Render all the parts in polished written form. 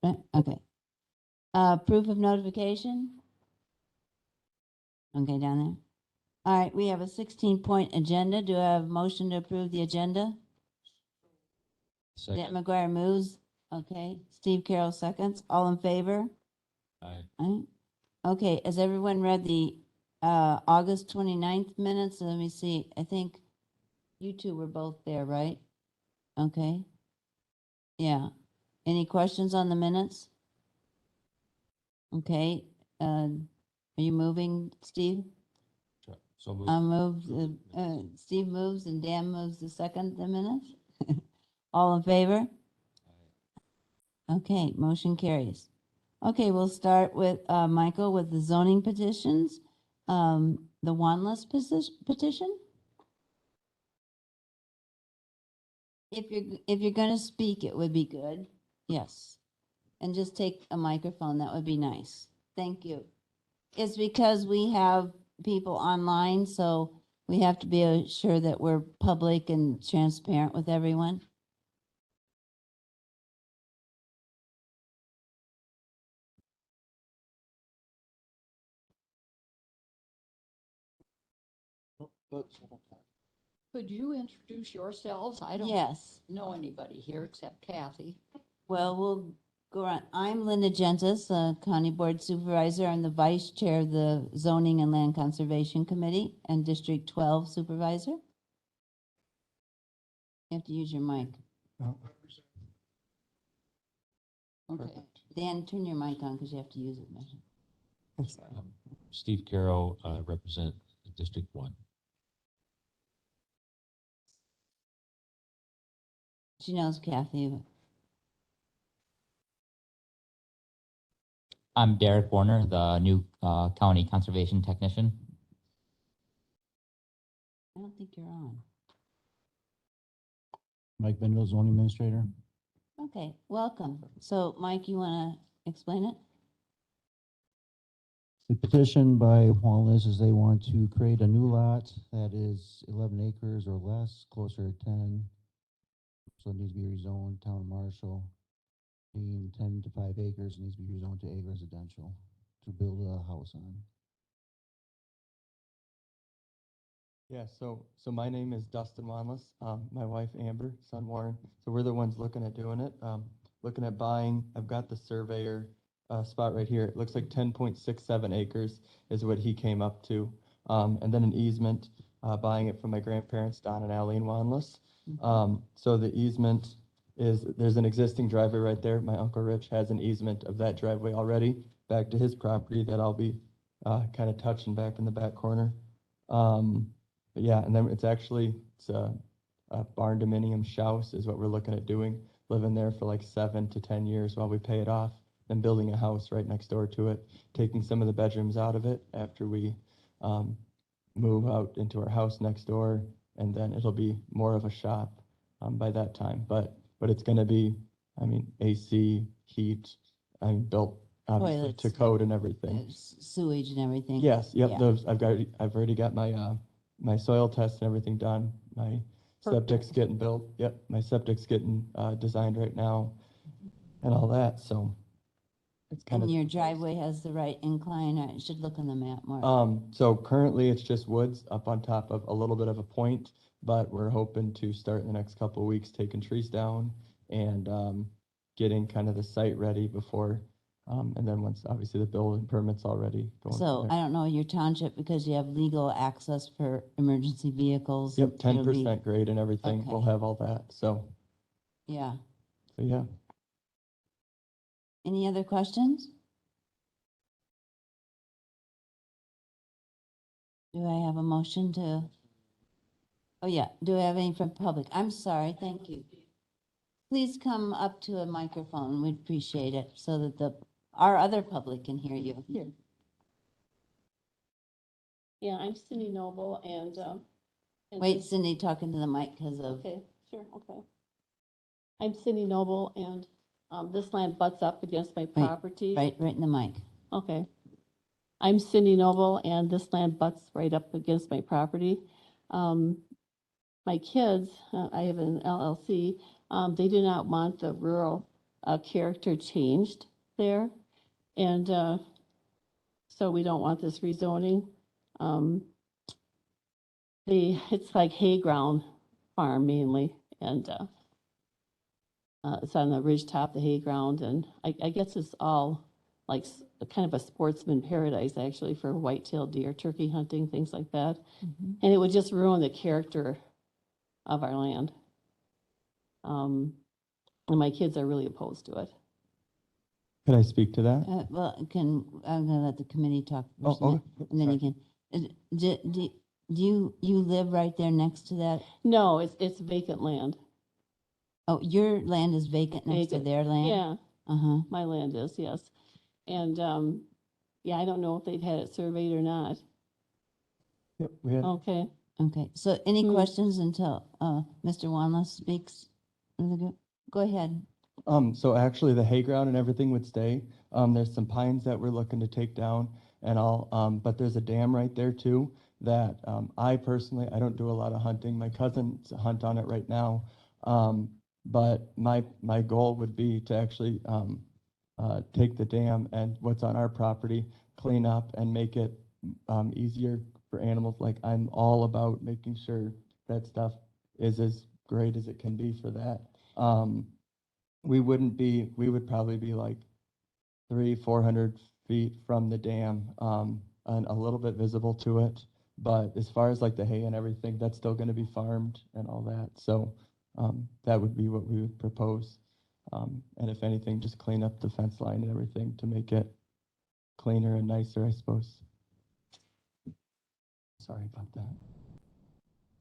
Right, okay. Proof of notification? Okay, down there. All right, we have a 16-point agenda. Do I have a motion to approve the agenda? Dan Second. McGuire moves. Okay, Steve Carroll seconds. All in favor? Aye. Aye. Okay, has everyone read the August 29th minutes? Let me see. I think you two were both there, right? Okay. Yeah. Any questions on the minutes? Okay. Are you moving, Steve? So moved. Steve moves and Dan moves the second the minutes. All in favor? Okay, motion carries. Okay, we'll start with Michael with the zoning petitions. The one-less petition? If you're gonna speak, it would be good. Yes. And just take a microphone, that would be nice. Thank you. It's because we have people online, so we have to be sure that we're public and transparent with everyone. Could you introduce yourselves? I don't Yes. know anybody here except Kathy. Well, we'll go on. I'm Linda Gentis, County Board Supervisor. I'm the Vice Chair of the Zoning and Land Conservation Committee and District 12 Supervisor. You have to use your mic. Okay. Dan, turn your mic on because you have to use it. Steve Carroll, represent District 1. She knows Kathy. I'm Derek Warner, the new county conservation technician. I don't think you're on. Mike Benville, zoning administrator. Okay, welcome. So, Mike, you want to explain it? The petition by Wallace is they want to create a new lot that is 11 acres or less, closer to 10. So it needs to be rezoned, town marshal. Being 10 to 5 acres, it needs to be rezoned to ag residential to build a house on. Yeah, so my name is Dustin Wanless, my wife Amber, son Warren. So we're the ones looking at doing it, looking at buying. I've got the surveyor spot right here. It looks like 10.67 acres is what he came up to. And then an easement, buying it from my grandparents, Don and Eileen Wanless. So the easement is, there's an existing driveway right there. My Uncle Rich has an easement of that driveway already back to his property that I'll be kind of touching back in the back corner. But yeah, and then it's a barn dominium house is what we're looking at doing, living there for like 7 to 10 years while we pay it off, then building a house right next door to it, taking some of the bedrooms out of it after we move out into our house next door, and then it'll be more of a shop by that time. But it's going to be, I mean, AC, heat, built obviously Toilets, to code and everything. Sewage and everything. Yes, yep, Yeah. those I've already got my my soil test and everything done. My septic's getting built. Yep, my septic's getting designed right now and all that. So it's kind And of your driveway has the right incline. I should look on the map more. so currently it's just woods up on top of a little bit of a point, but we're hoping to start in the next couple of weeks taking trees down and getting kind of the site ready before and then once obviously the building permit's already going. So I don't know your township because you have legal access for emergency vehicles. Yep, It'll be- 10% grade and everything. Okay. We'll have all that. So Yeah. yeah. Any other questions? Do I have a motion to? Oh yeah. Do I have any from public? I'm sorry. Thank you. Please come up to a microphone. We'd appreciate it so that our other public can hear you. Here. Yeah, I'm Cindy Noble and Wait, this- Cindy, talking to the mic because of. Okay, sure, okay. I'm Cindy Noble and this land butts up against my property. Right in the mic. Okay. I'm Cindy Noble and this land butts right up against my property. My kids, I have an LLC, they do not want the rural character changed there. And, so we don't want this rezoning. It's like hay ground farm mainly, and, it's on the ridge top, the hay ground, and I guess it's all like kind of a sportsman paradise actually for white-tailed deer, turkey hunting, things like that. And it would just ruin the character of our land. And my kids are really opposed to it. Could I speak to that? Well, I'm gonna let the committee talk Oh, first, and okay. then- and then you can. Do you live right there next to that? No, it's vacant land. Oh, your land is vacant next to Vacant. their land? Yeah, Uh-huh. my land is, yes. And, yeah, I don't know if they've had it surveyed or not. Yep, we had, Okay. Okay, so any Hmm. questions until, Mr. Wanless speaks? Go ahead. so actually the hay ground and everything would stay. There's some pines that we're looking to take down and all, but there's a dam right there too that, I personally, I don't do a lot of hunting. My cousins hunt on it right now. But my goal would be to actually, take the dam and what's on our property, clean up and make it, easier for animals. Like I'm all about making sure that stuff is as great as it can be for that. We would probably be like 400 feet from the dam, and a little bit visible to it. But as far as like the hay and everything, that's still gonna be farmed and all that. So, that would be what we would propose. And if anything, just clean up the fence line and everything to make it cleaner and nicer, I suppose. Sorry about that.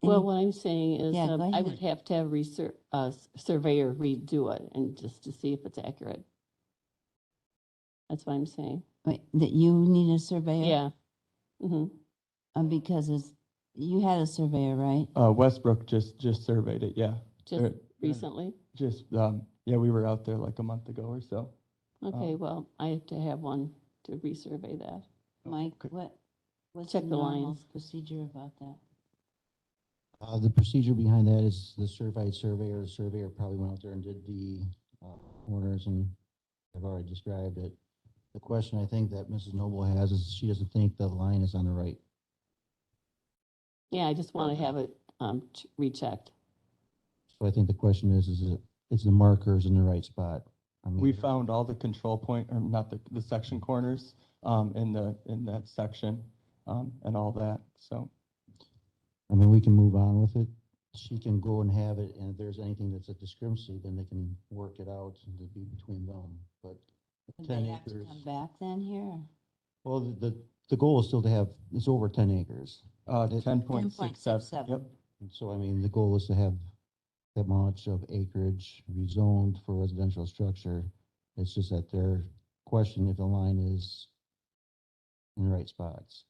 Well, Any- what I'm saying is, Yeah, go I would ahead. have to have surveyor redo it and just to see if it's accurate. That's what I'm saying. Wait, that you need a surveyor? Yeah. Hmm. Because you had a surveyor, right? Westbrook just surveyed it, yeah. Just Uh, recently. Just, yeah, we were out there like a month ago or so. Okay, well, I have to have one to resurvey that. Mike, Okay. what's Check the the normal lines. procedure about that? The procedure behind that is the certified surveyor probably went out there and did the corners, and I've already described it. The question I think that Mrs. Noble has is she doesn't think the line is on the right. Yeah, I just want to have it rechecked. So I think the question is the markers in the right spot? I mean, We found all the control point, or not the section corners, in that section, and all that, so. I mean, we can move on with it. She can go and have it, and if there's anything that's a discrepancy, then they can work it out and it'd be between them. But Would 10 they have to acres. come back then here? or- Well, the goal is still to have, it's over 10 acres. 10.67, 10.67. yep. And so, I mean, the goal is to have that much of acreage rezoned for residential structure. It's just that they're questioning if the line is in the right spots.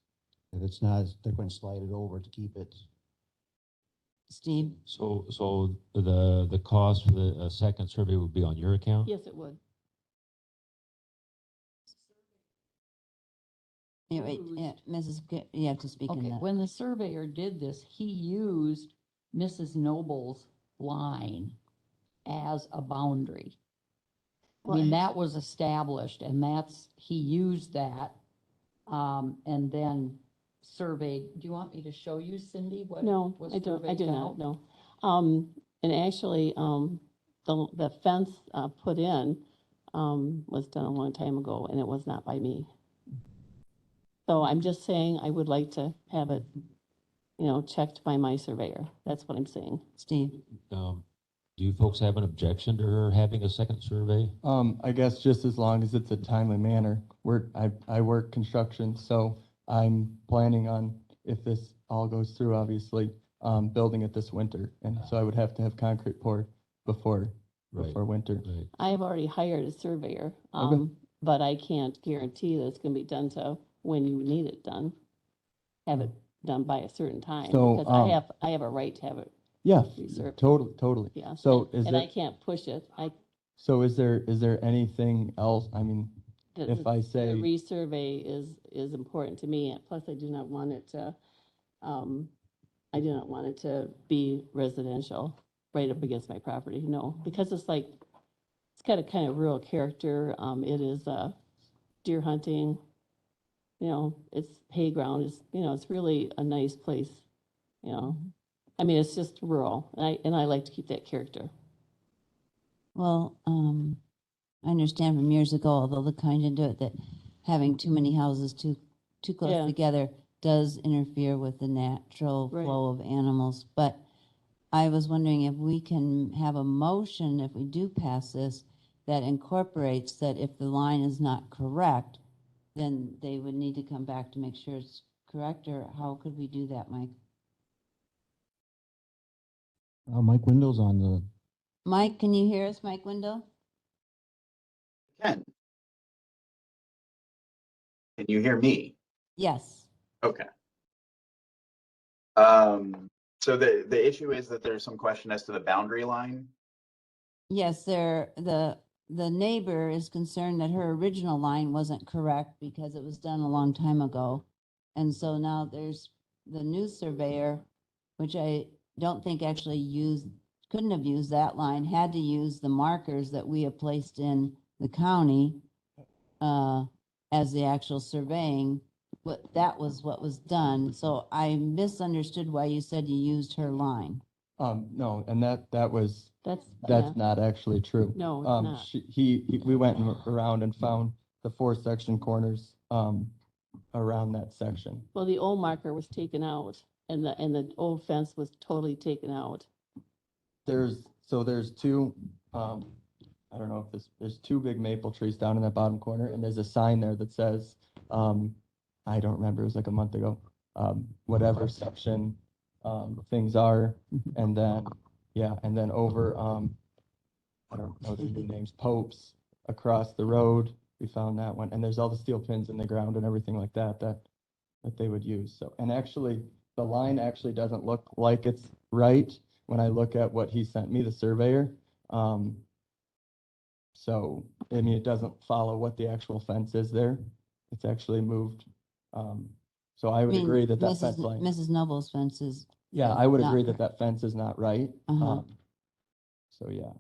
If it's not, they're going to slide it over to keep it. Steve? So the cost for the second survey would be on your account? Yes, it would. Yeah, wait, yeah, you have to speak in Okay, that. when the surveyor did this, he used Mrs. Noble's line as a boundary. I Well, mean, that was established and he used that, and then surveyed. Do you want me to show you, Cindy, what No, was I do surveyed not, out? no. And actually, the fence, put in, was done a long time ago and it was not by me. So I'm just saying I would like to have it, checked by my surveyor. That's what I'm saying. Steve? Do you folks have an objection to her having a second survey? I guess just as long as it's a timely manner. I work construction, so I'm planning on, if this all goes through, obviously, building it this winter. And so I would have to have concrete poured before Right. winter. Right. I have already hired a surveyor, Okay. but I can't guarantee that it's gonna be done to when you need it done. Have it done by a certain time, So, because I have a right to have it, Yeah, Reserve. totally. yeah. So and- is And I there, can't push it. so is there anything else? I mean, if I The say, resurvey is important to me, and plus I do not want it to, I do not want it to be residential right up against my property, no, because it's like it's got a kind of rural character. It is, deer hunting. You know, it's hay ground. It's, you know, it's really a nice place, you know. I mean, it's just rural, and I like to keep that character. Well, I understand from years ago, although the kind into it, that having too many houses too close Yeah. together does interfere with the natural Right. flow of animals. But I was wondering if we can have a motion, if we do pass this, that incorporates that if the line is not correct, then they would need to come back to make sure it's correct, or how could we do that, Mike? Mike Windows on the, Mike, can you hear us, Mike Window? Can. Can you hear me? Yes. Okay. So the issue is that there's some question as to the boundary line. Yes, the neighbor is concerned that her original line wasn't correct because it was done a long time ago. And so now there's the new surveyor, which I don't think actually couldn't have used that line, had to use the markers that we have placed in the county as the actual surveying. That was what was done. So I misunderstood why you said you used her line. No, and that was, That's, that's yeah. not actually true. No, it's not. We went around and found the 4 section corners, around that section. Well, the old marker was taken out, and the old fence was totally taken out. There's 2, I don't know if there's 2 big maple trees down in that bottom corner, and there's a sign there that says, I don't remember, it was like a month ago, whatever section, things are, and then, yeah, and then over, I don't know the new names, Popes, across the road, we found that one, and there's all the steel pins in the ground and everything like that they would use, so, and actually, the line actually doesn't look like it's right when I look at what he sent me, the surveyor, so, I mean, it doesn't follow what the actual fence is there, it's actually moved, so I would mean, agree that Mrs. fence line, Mrs. Noble's fence is, yeah, I would not agree that fence is not right, Uh-huh. So, yeah.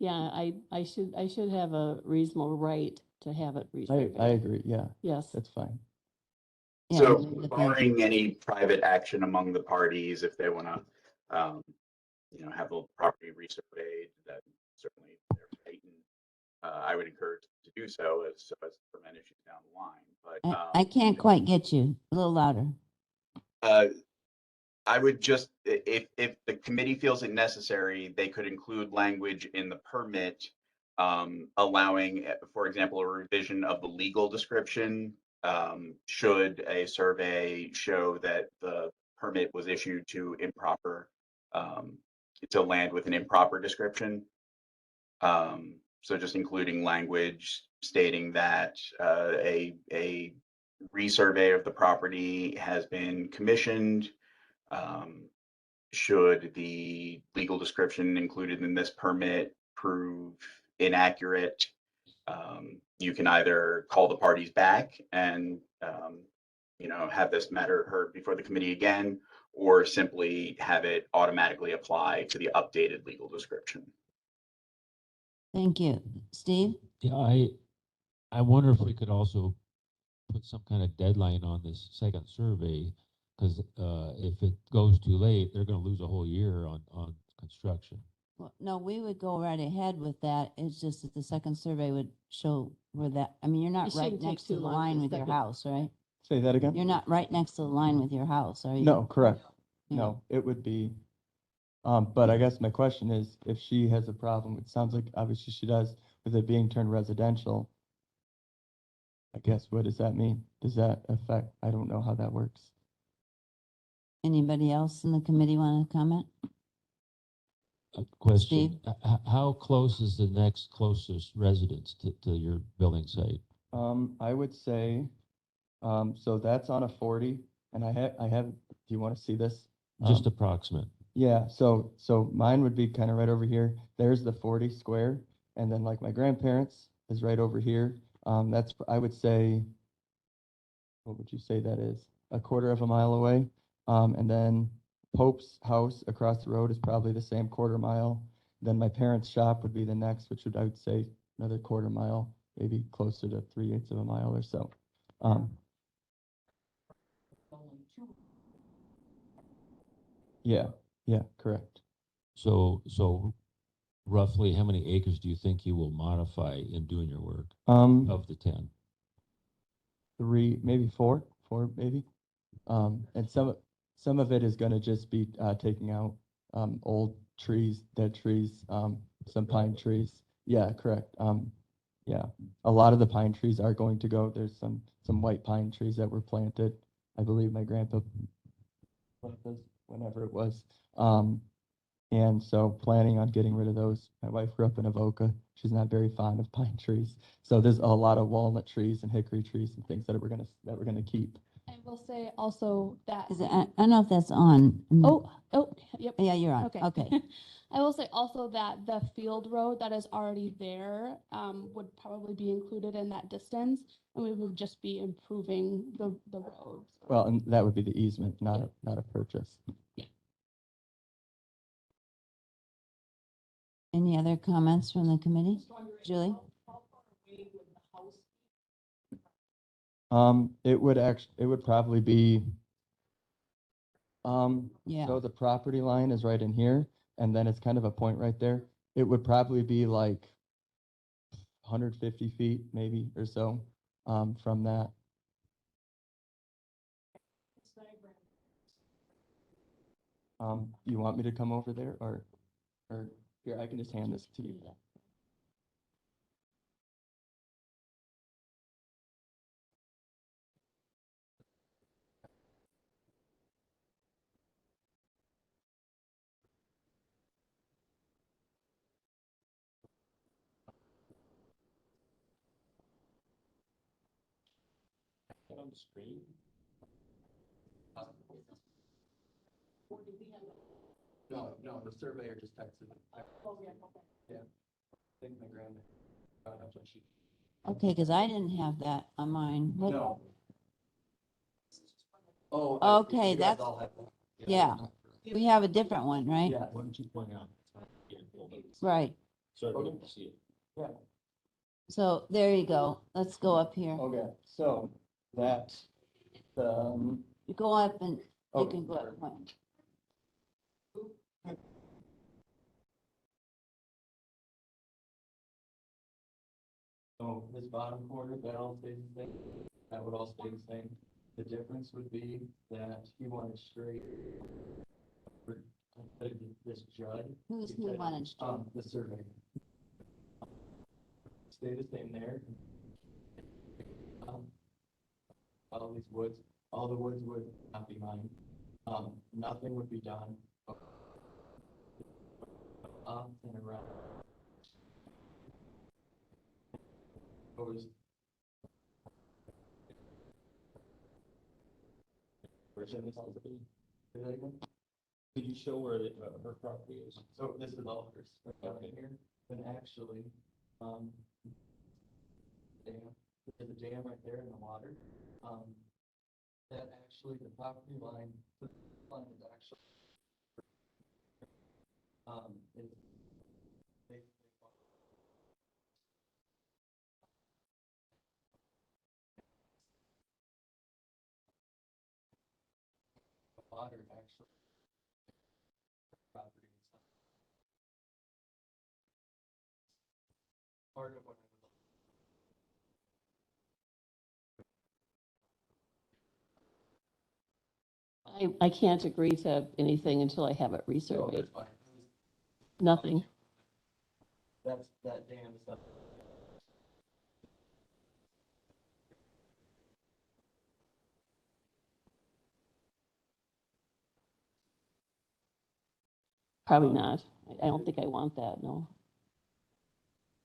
Yeah, I should have a reasonable right to have it I resurveyed. agree, yeah, Yes. that's fine. yeah, So the fence. barring any private action among the parties, if they want to, have the property resurveyed, that certainly their right. And I would encourage to do so as to prevent issues down the line. But I can't quite get you. A little louder. I would just, if the committee feels it necessary, they could include language in the permit allowing, for example, a revision of the legal description should a survey show that the permit was issued to to land with an improper description. So just including language stating that a resurvey of the property has been commissioned. Should the legal description included in this permit prove inaccurate, you can either call the parties back and have this matter heard before the committee again, or simply have it automatically apply to the updated legal description. Thank you. Steve? Yeah, I wonder if we could also put some kind of deadline on this second survey, because if it goes too late, they're going to lose a whole year on construction. Well, no, we would go right ahead with that. It's just that the second survey would show where that, I mean, you're not It right shouldn't take next to too the long for line the with your second. house, right? Say that again? You're not right next to the line with your house, are you? No, correct. Yeah. No, it would be, but I guess my question is, if she has a problem, it sounds like obviously she does, with it being turned residential, I guess, what does that mean? Does that affect, I don't know how that works. Anybody else in the committee want to comment? A question, Steve? how close is the next closest residence to your building site? I would say, so that's on a 40, and I have, do you want to see this? Just approximate. Yeah, so mine would be kind of right over here. There's the 40 square, and then like my grandparents is right over here. That's, I would say, what would you say that is? A quarter of a mile away. And then Pope's house across the road is probably the same quarter mile. Then my parents' shop would be the next, which would, I would say, another quarter mile, maybe closer to 3/8 of a mile or so. Yeah, yeah, correct. So roughly how many acres do you think you will modify in doing your work of the 10? 3, maybe 4, maybe. And some of it is gonna just be taking out old trees, dead trees, some pine trees. Yeah, correct. Yeah, a lot of the pine trees are going to go. There's some white pine trees that were planted. I believe my grandpa planted those whenever it was. And so planning on getting rid of those. My wife grew up in Avoca. She's not very fond of pine trees. So there's a lot of walnut trees and hickory trees and things that we're gonna keep. I will say also that, I don't know if that's on. yep. Yeah, you're on. Okay. Okay. I will say also that the field road that is already there, would probably be included in that distance, and we would just be improving the roads. Well, and that would be the easement, not a purchase. Any other comments from the committee? Julie? It would probably be, Yeah. so the property line is right in here, and then it's kind of a point right there. It would probably be like 150 feet maybe or so, from that. You want me to come over there or here, I can just hand this to you. On the screen? No, the surveyor just texted me. Yeah. I think my grandma. That's what she. Okay, because I didn't have that on mine. What- No. Oh. Okay, you guys that's- all have that. yeah. We have a different one, right? Yeah. Why don't you point out? Right. So everyone can see it. Yeah. So there you go. Let's go up here. Okay, so that, You go up and you Okay. can go up one. so this bottom corner, that all stays the same, that would all stay the same. The difference would be that he wanted straight. This jut. Who's he who said, wanted straight? The survey. Stay the same there. All these woods, all the woods would not be mine. Nothing would be done. Up and around. Goes. Where's Say the that property? again? Could you show where her property is? So this is all hers, right Okay. here, then actually, dam, there's a dam right there in the water. That actually, the property line, the line is actually, is basically water actually. Property and stuff. Part of what I can't agree to anything until I have it No, resurveyed. that's fine. Nothing. That dam is not. Probably not. I don't think I want that, no.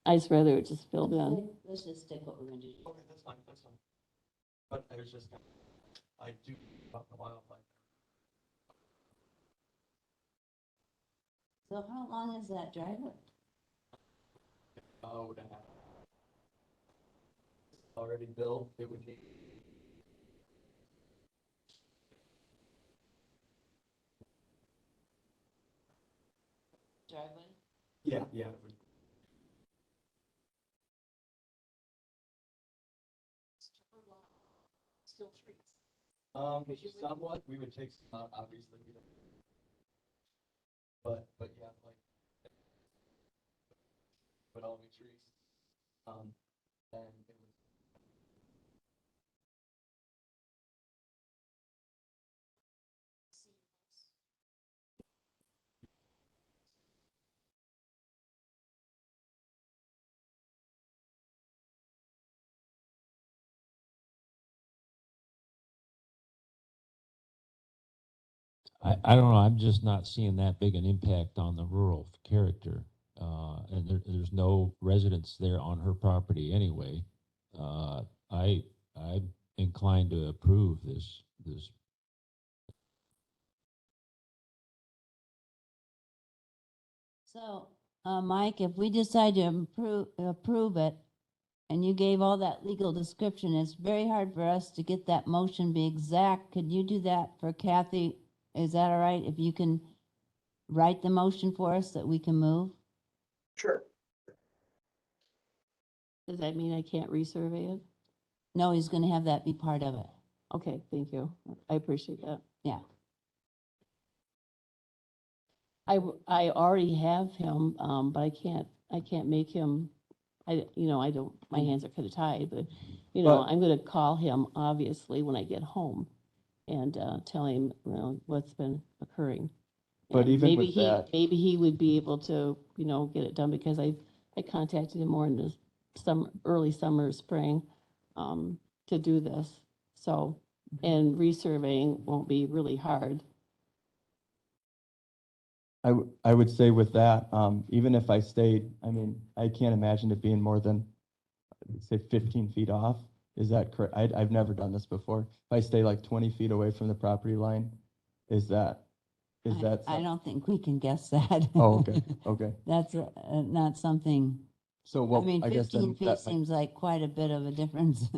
I'd just rather it just filled in. Let's just stick what we're gonna do. Okay, that's fine. But I was just, I do about the wildlife. So how long is that driveway? Oh, that. Already built, it would need. Driveway? Yeah, yeah. Somewhat, we would take some out, obviously. But yeah, like, but all the trees. And it was. I don't know, I'm just not seeing that big an impact on the rural character. And there's no residents there on her property anyway. I'm inclined to approve this. So, Mike, if we decide to approve it, and you gave all that legal description, it's very hard for us to get that motion be exact. Could you do that for Kathy? Is that all right? If you can write the motion for us that we can move? Sure. Does that mean I can't resurvey it? No, he's gonna have that be part of it. Okay, thank you. I appreciate that. Yeah. I already have him, but I can't make him, I don't, my hands are kind of tied, but, But- I'm gonna call him, obviously, when I get home and, tell him, what's been occurring. But And even maybe with that- maybe he would be able to, get it done, because I contacted him more in the early summer, spring, to do this. So, and resurveying won't be really hard. I would say with that, even if I stayed, I mean, I can't imagine it being more than, say, 15 feet off. Is that correct? I've never done this before. If I stay like 20 feet away from the property line, is that? I don't think we can guess that. Oh, okay, okay. That's not something, So I what, mean, I guess 15 then feet that might- seems like quite a bit of a difference.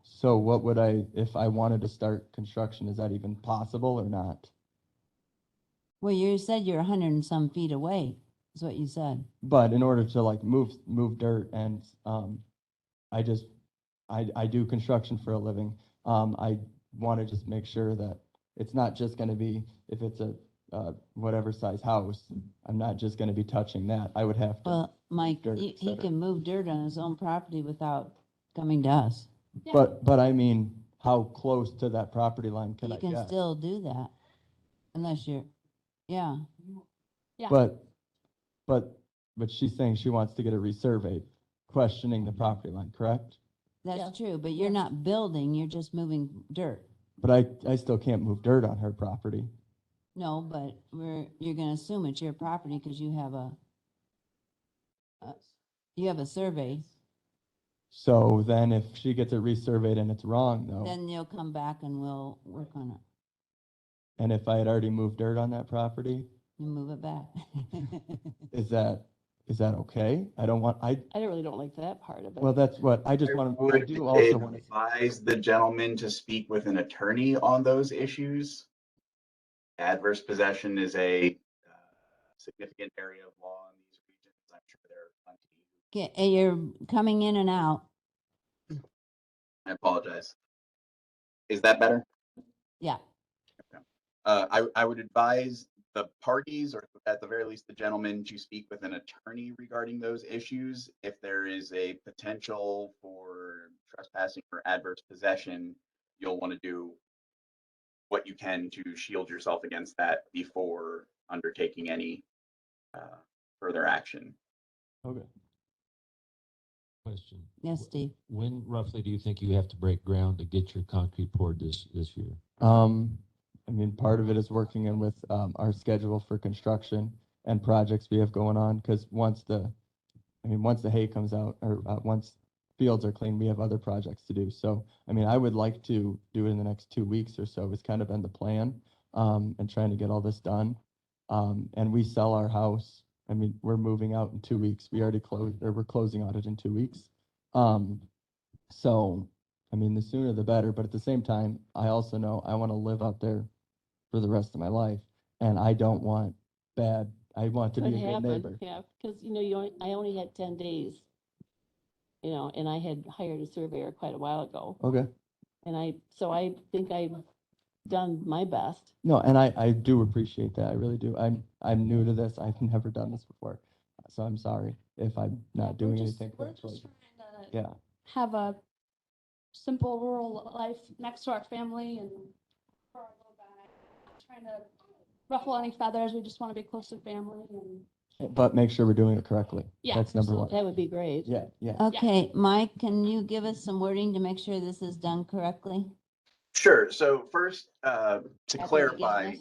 So what would if I wanted to start construction, is that even possible or not? Well, you said you're 100 and some feet away, is what you said. But in order to like move dirt and, I just, I do construction for a living. I want to just make sure that it's not just going to be, if it's a, whatever size house, I'm not just going to be touching that. I would have to, Well, Mike, dirt, he et cetera. can move dirt on his own property without coming to us. but I mean, how close to that property line can I You can get? still do that unless you're, yeah. Yeah. But she's saying she wants to get it resurveyed, questioning the property line, correct? That's Yeah. true, but you're not building, you're just moving dirt. But I still can't move dirt on her property. No, but you're gonna assume it's your property because you have a survey. So then if she gets it resurveyed and it's wrong though, Then you'll come back and we'll work on it. and if I had already moved dirt on that property, You move it back. is that okay? I really don't like that part of it. well, that's what, I just I want to, I would do also want to. advise the gentleman to speak with an attorney on those issues. Adverse possession is a significant area of law in these regions. I'm sure there are plenty. Okay, you're coming in and out. I apologize. Is that better? Yeah. I would advise the parties, or at the very least, the gentleman, to speak with an attorney regarding those issues. If there is a potential for trespassing or adverse possession, you'll want to do what you can to shield yourself against that before undertaking any further action. Okay. Question. Yes, Steve. When roughly do you think you have to break ground to get your concrete poured this year? I mean, part of it is working in with, our schedule for construction and projects we have going on, because once the hay comes out, or, once fields are clean, we have other projects to do. So, I mean, I would like to do it in the next 2 weeks or so. It's kind of been the plan, and trying to get all this done. And we sell our house. I mean, we're moving out in 2 weeks. We already closed, or we're closing on it in 2 weeks. So, I mean, the sooner the better, but at the same time, I also know I want to live out there for the rest of my life. And I don't want bad I want to be Could a good happen, neighbor. yeah, because, I only had 10 days, and I had hired a surveyor quite a while ago. Okay. So I think I've done my best. No, and I do appreciate that. I really do. I'm new to this. I've never done this before. So I'm sorry if I'm not doing anything We're correctly. just trying to Yeah. have a simple rural life next to our family and for our little guy. Not trying to ruffle any feathers. We just want to be close to family and But make sure we're doing it correctly. Yeah, That's number one. That would be great. Yeah, yeah. Okay, Mike, can you give us some wording to make sure this is done correctly? Sure. So first, to That's what you're clarify,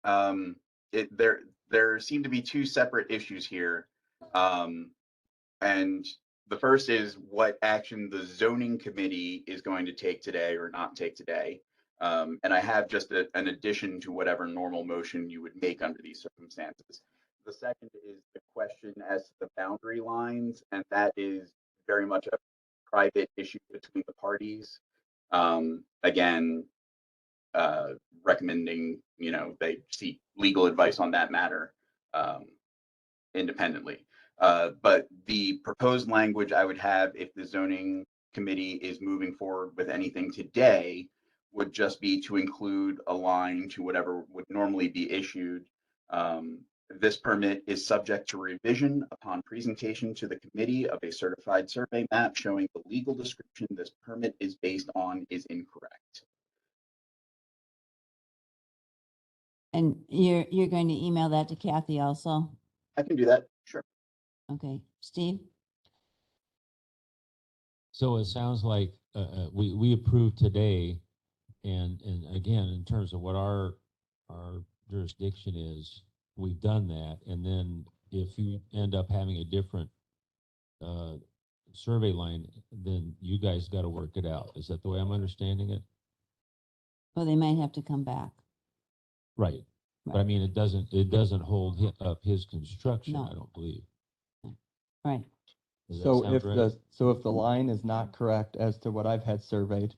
getting there seem to be two separate issues here. And the first is what action the zoning committee is going to take today or not take today. And I have just an addition to whatever normal motion you would make under these circumstances. The second is the question as to the boundary lines, and that is very much a private issue between the parties. Again, recommending, they seek legal advice on that matter independently. But the proposed language I would have if the zoning committee is moving forward with anything today would just be to include a line to whatever would normally be issued. This permit is subject to revision upon presentation to the committee of a certified survey map showing the legal description this permit is based on is incorrect. And you're going to email that to Kathy also? I can do that, sure. Okay, Steve? So it sounds like we approved today, and again, in terms of what our jurisdiction is, we've done that. And then if you end up having a different survey line, then you guys got to work it out. Is that the way I'm understanding it? Well, they might have to come back. Right. But I mean, it doesn't hold up his construction, No. I don't believe. Right. Does that So sound if right? the line is not correct as to what I've had surveyed,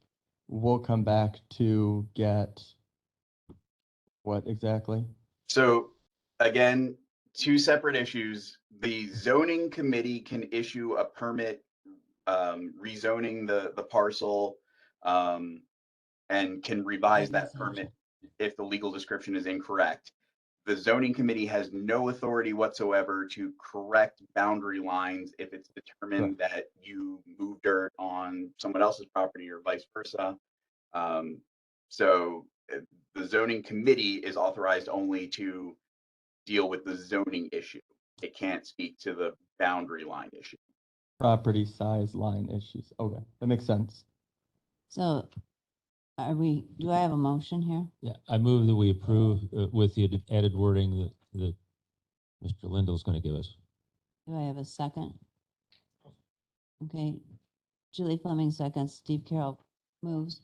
we'll come back to get what exactly? So again, two separate issues. The zoning committee can issue a permit rezoning the parcel and can revise that permit if the legal description is incorrect. The zoning committee has no authority whatsoever to correct boundary lines if it's determined that you move dirt on someone else's property or vice versa. So the zoning committee is authorized only to deal with the zoning issue. It can't speak to the boundary line issue. Property size line issues. Okay, that makes sense. So do I have a motion here? Yeah, I move that we approve with the added wording that Mr. Lindell's going to give us. Do I have a second? Okay, Julie Fleming seconds, Steve Carroll moves.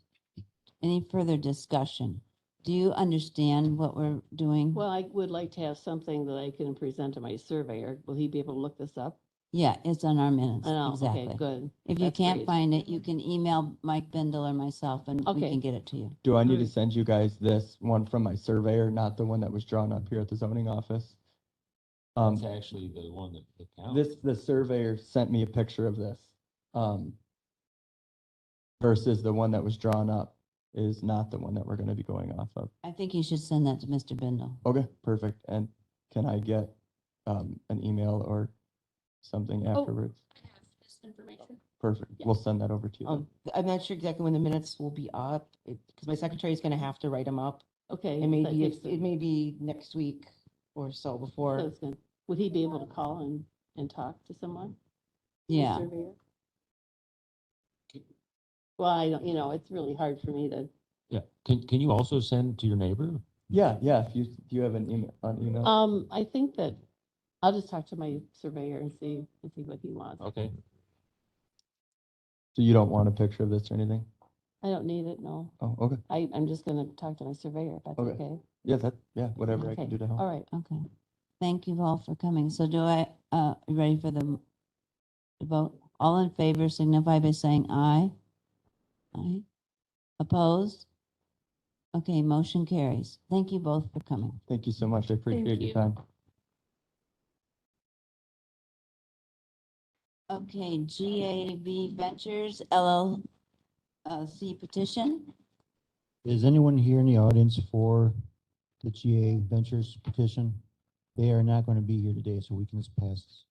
Any further discussion? Do you understand what we're doing? Well, I would like to have something that I can present to my surveyor. Will he be able to look this up? Yeah, it's on our minutes, I know, okay, exactly. good. If you That's can't great. find it, you can email Mike Bindle or myself and we Okay. can get it to you. Do I need to Alright. send you guys this one from my surveyor, not the one that was drawn up here at the zoning office? That's actually the one that the county. The surveyor sent me a picture of this. Versus the one that was drawn up is not the one that we're gonna be going off of. I think you should send that to Mr. Bindle. Okay, perfect. And can I get an email or something afterwards? I have this information. Perfect. We'll send that over to you. then. I'm not sure exactly when the minutes will be up, because my secretary is gonna have to write them up. Okay. It may that be, gives it may be next week or so before. that's good. Would he be able to call and talk to someone? The Yeah, surveyor? Well, I don't, it's really hard for me to, Yeah. Can you also send to your neighbor? Yeah, if you have an email, I think that I'll just talk to my surveyor and see what he wants. Okay. so you don't want a picture of this or anything? I don't need it, no. Oh, okay. I'm just gonna talk to my surveyor, if that's Okay. okay. Yeah, whatever I Okay, can do to help. all right. okay. Thank you all for coming. So you ready for the vote? All in favor signify by saying aye. Aye. Opposed? Okay, motion carries. Thank you both for coming. Thank you so much. I appreciate your you. time. Okay, GAB Ventures LLC petition. Is anyone here in the audience for the GA Ventures petition? They are not going to be here today, so we can just pass this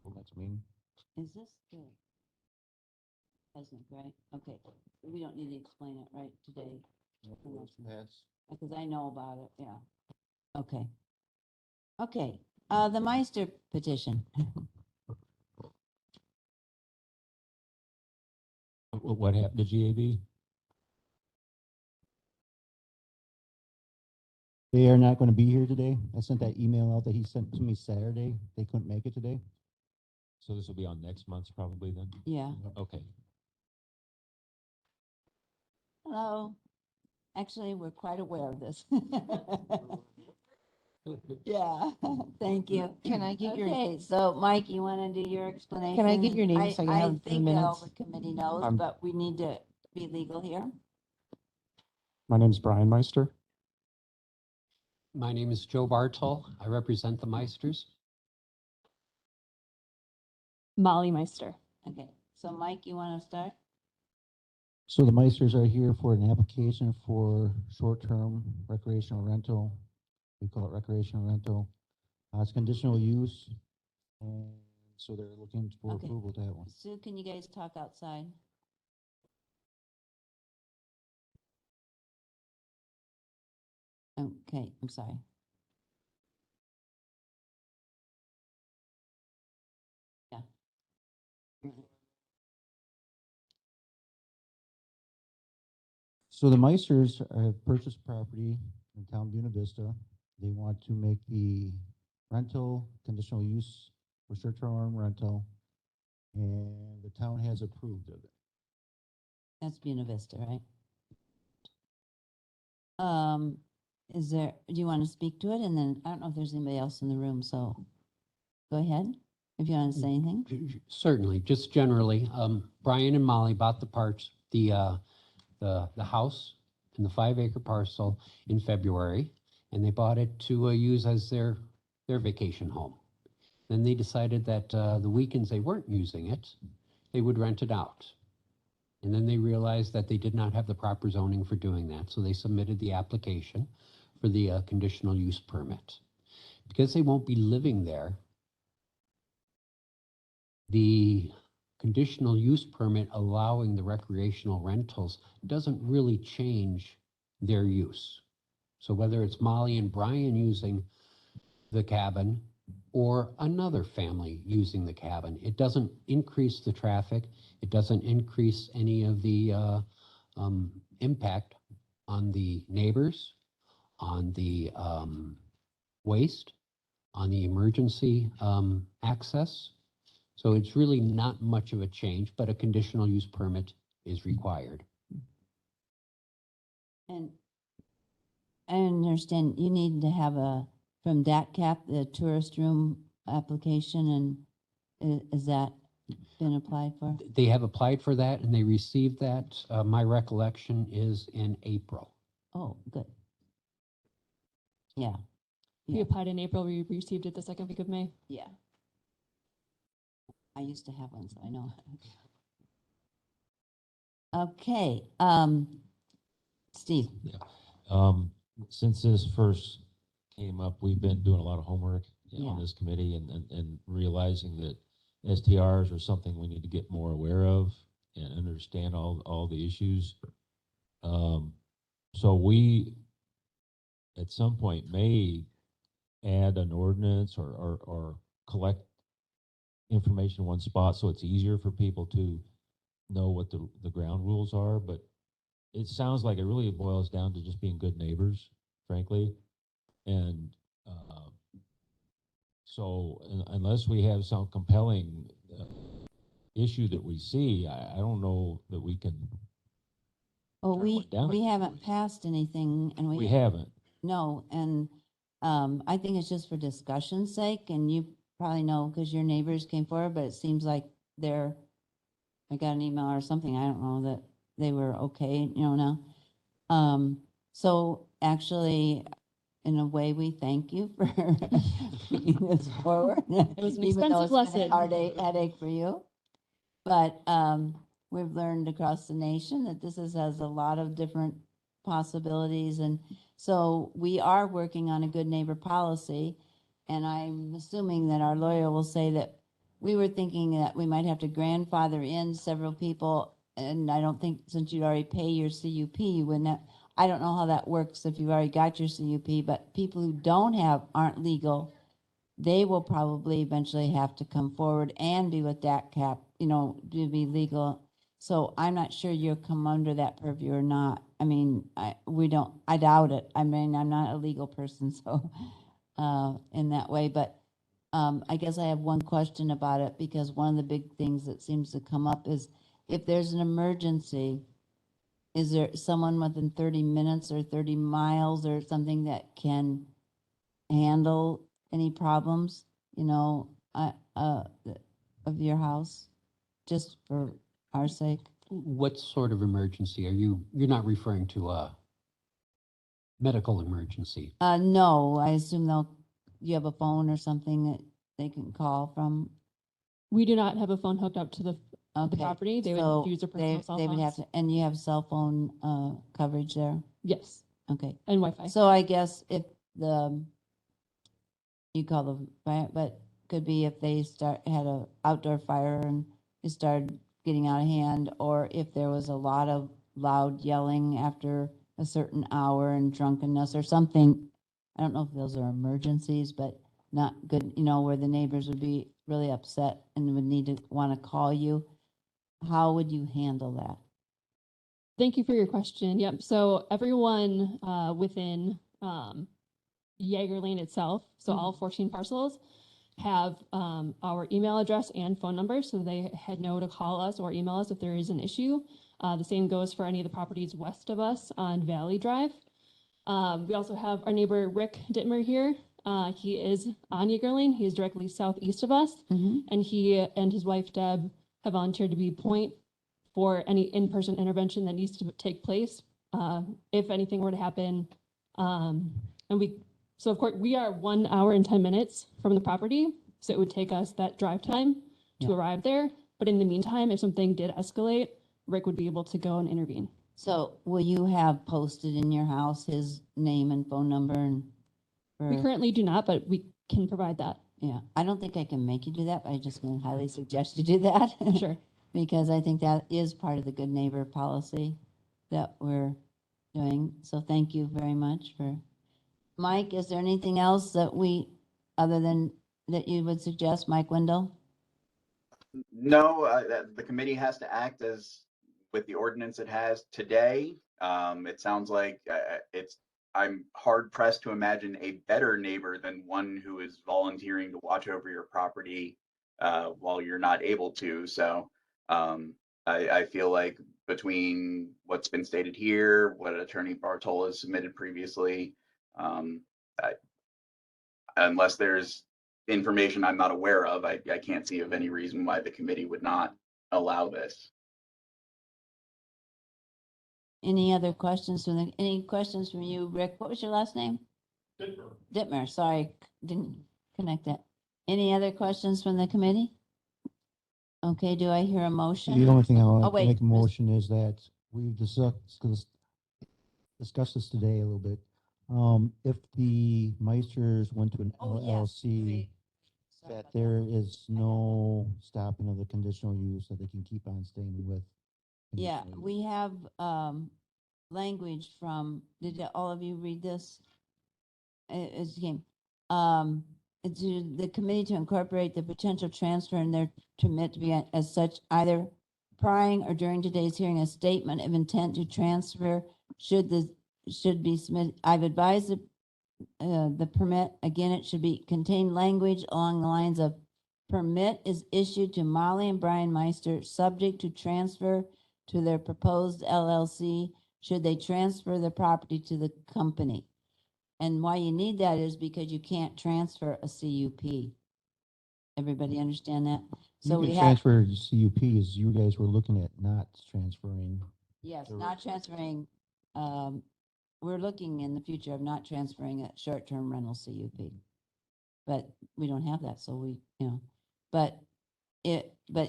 till next meeting. Is this the president, right? Okay, we don't need to explain it right today, because I know about it, yeah. Okay. Okay, the Meister petition. What happened to GAB? They are not going to be here today. I sent that email out that he sent to me Saturday. They couldn't make it today. So this will be on next month's probably then? Yeah, Okay. hello. Actually, we're quite aware of this. Yeah, thank you. Can I get your, Okay, so Mike, you want to do your explanation? Can I get your name so I can have it for the think all minutes? the committee knows, I'm- but we need to be legal here. My name's Brian Meister. My name is Joe Bartol. I represent the Meisters. Molly Meister. Okay, so Mike, you want to start? So the Meisters are here for an application for short-term recreational rental. We call it recreational rental. It's conditional use. And so they're looking for Okay. approval to that one. Sue, can you guys talk outside? Okay, I'm sorry. Yeah. So the Meisters have purchased property in town of Buena Vista. They want to make the rental conditional use for short-term rental. And the town has approved of it. That's Buena Vista, right? Is there, do you want to speak to it? And then, I don't know if there's anybody else in the room, so go ahead, if you want to say anything. Certainly, just generally, Brian and Molly bought the parts, the house and the 5-acre parcel in February, and they bought it to use as their vacation home. Then they decided that the weekends they weren't using it, they would rent it out. And then they realized that they did not have the proper zoning for doing that, so they submitted the application for the conditional use permit. Because they won't be living there, the conditional use permit allowing the recreational rentals doesn't really change their use. So whether it's Molly and Brian using the cabin or another family using the cabin, it doesn't increase the traffic. It doesn't increase any of the impact on the neighbors, on the waste, on the emergency access. So it's really not much of a change, but a conditional use permit is required. And I understand you need to have from DATCAP, the tourist room application, and is that been applied for? They have applied for that and they received that. My recollection is in April. Oh, good. Yeah, We Yeah. applied in April. We received it the second week of May. yeah. I used to have one, so I know. Okay, Steve. Since this first came up, we've been doing a lot of homework Yeah. on this committee and realizing that STRs are something we need to get more aware of and understand all the issues. So we, at some point, may add an ordinance or collect information in one spot so it's easier for people to know what the ground rules are. But it sounds like it really boils down to just being good neighbors, frankly. And so unless we have some compelling issue that we see, I don't know that we can. Well, Turn one down. we haven't passed anything, and We haven't. No, and I think it's just for discussion's sake, and you probably know because your neighbors came forward, but it seems like I got an email or something, I don't know, that they were okay, now. So actually, in a way, we thank you for bringing this forward. It was an Even though expensive it's been a lesson. headache for you. But we've learned across the nation that this has a lot of different possibilities. And so we are working on a good neighbor policy. And I'm assuming that our lawyer will say that we were thinking that we might have to grandfather in several people. And I don't think, since you'd already pay your CUP, you wouldn't have, I don't know how that works if you've already got your CUP, but people who aren't legal, they will probably eventually have to come forward and be with that cap, to be legal. So I'm not sure you'll come under that purview or not. I mean, I doubt it. I mean, I'm not a legal person, so, in that way, but, I guess I have one question about it, because one of the big things that seems to come up is if there's an emergency, is there someone within 30 minutes or 30 miles or something that can handle any problems, of your house, just for our sake? What sort of emergency are you're not referring to a medical emergency? No, I assume you have a phone or something that they can call from. We do not have a phone hooked up to the Okay, property. They so would use their personal cell they would have phones. to, and you have cell phone coverage there? Yes, Okay, and Wi-Fi. so I guess if you call the fire, but could be if they had a outdoor fire and it started getting out of hand, or if there was a lot of loud yelling after a certain hour and drunkenness or something. I don't know if those are emergencies, but not good, where the neighbors would be really upset and would need to want to call you. How would you handle that? Thank you for your question. Yep. So everyone within Jaeger Lane itself, so all 14 parcels, have our email address and phone number, so they had know to call us or email us if there is an issue. The same goes for any of the properties west of us on Valley Drive. We also have our neighbor Rick Dittmer here. He is on Jaeger Lane. He is directly southeast of us, and he and his wife Deb have volunteered to be point for any in-person intervention that needs to take place if anything were to happen. So of course, we are 1 hour and 10 minutes from the property, so it would take us that drive time to arrive there. But in the meantime, if something did escalate, Rick would be able to go and intervene. So will you have posted in your house his name and phone number? We currently do not, but we can provide that. Yeah, I don't think I can make you do that, but I just going to highly suggest you do that. Sure. Because I think that is part of the good neighbor policy that we're doing. So thank you very much for. Mike, is there anything else other than that you would suggest, Mike Wendell? No, the committee has to act as with the ordinance it has today. It sounds like I'm hard pressed to imagine a better neighbor than one who is volunteering to watch over your property while you're not able to. So I feel like between what's been stated here, what Attorney Bartol has submitted previously, unless there's information I'm not aware of, I can't see of any reason why the committee would not allow this. Any other questions any questions from you, Rick? What was your last name? Dittmer, sorry, didn't connect that. Any other questions from the committee? Okay, do I hear a motion? The only thing I Oh, want to wait, make a motion is that we've discussed this today a little bit. If the Meisters went to an Oh, yes, LLC, great. Sorry that about there is no stopping of the conditional use, that they can keep on staying with. Yeah, conditional use. we have language from, did all of you read this? It came, to the committee to incorporate the potential transfer in their permit to be as such, either prior or during today's hearing, a statement of intent to transfer should be submitted. I've advised the permit, again, it should be contain language along the lines of permit is issued to Molly and Brian Meister, subject to transfer to their proposed LLC, should they transfer the property to the company. And why you need that is because you can't transfer a CUP. Everybody understand that? You So can we have, transfer CUPs, you guys were looking at not transferring. yes, not transferring we're looking in the future of not transferring a short-term rental CUP. But we don't have that, so we, but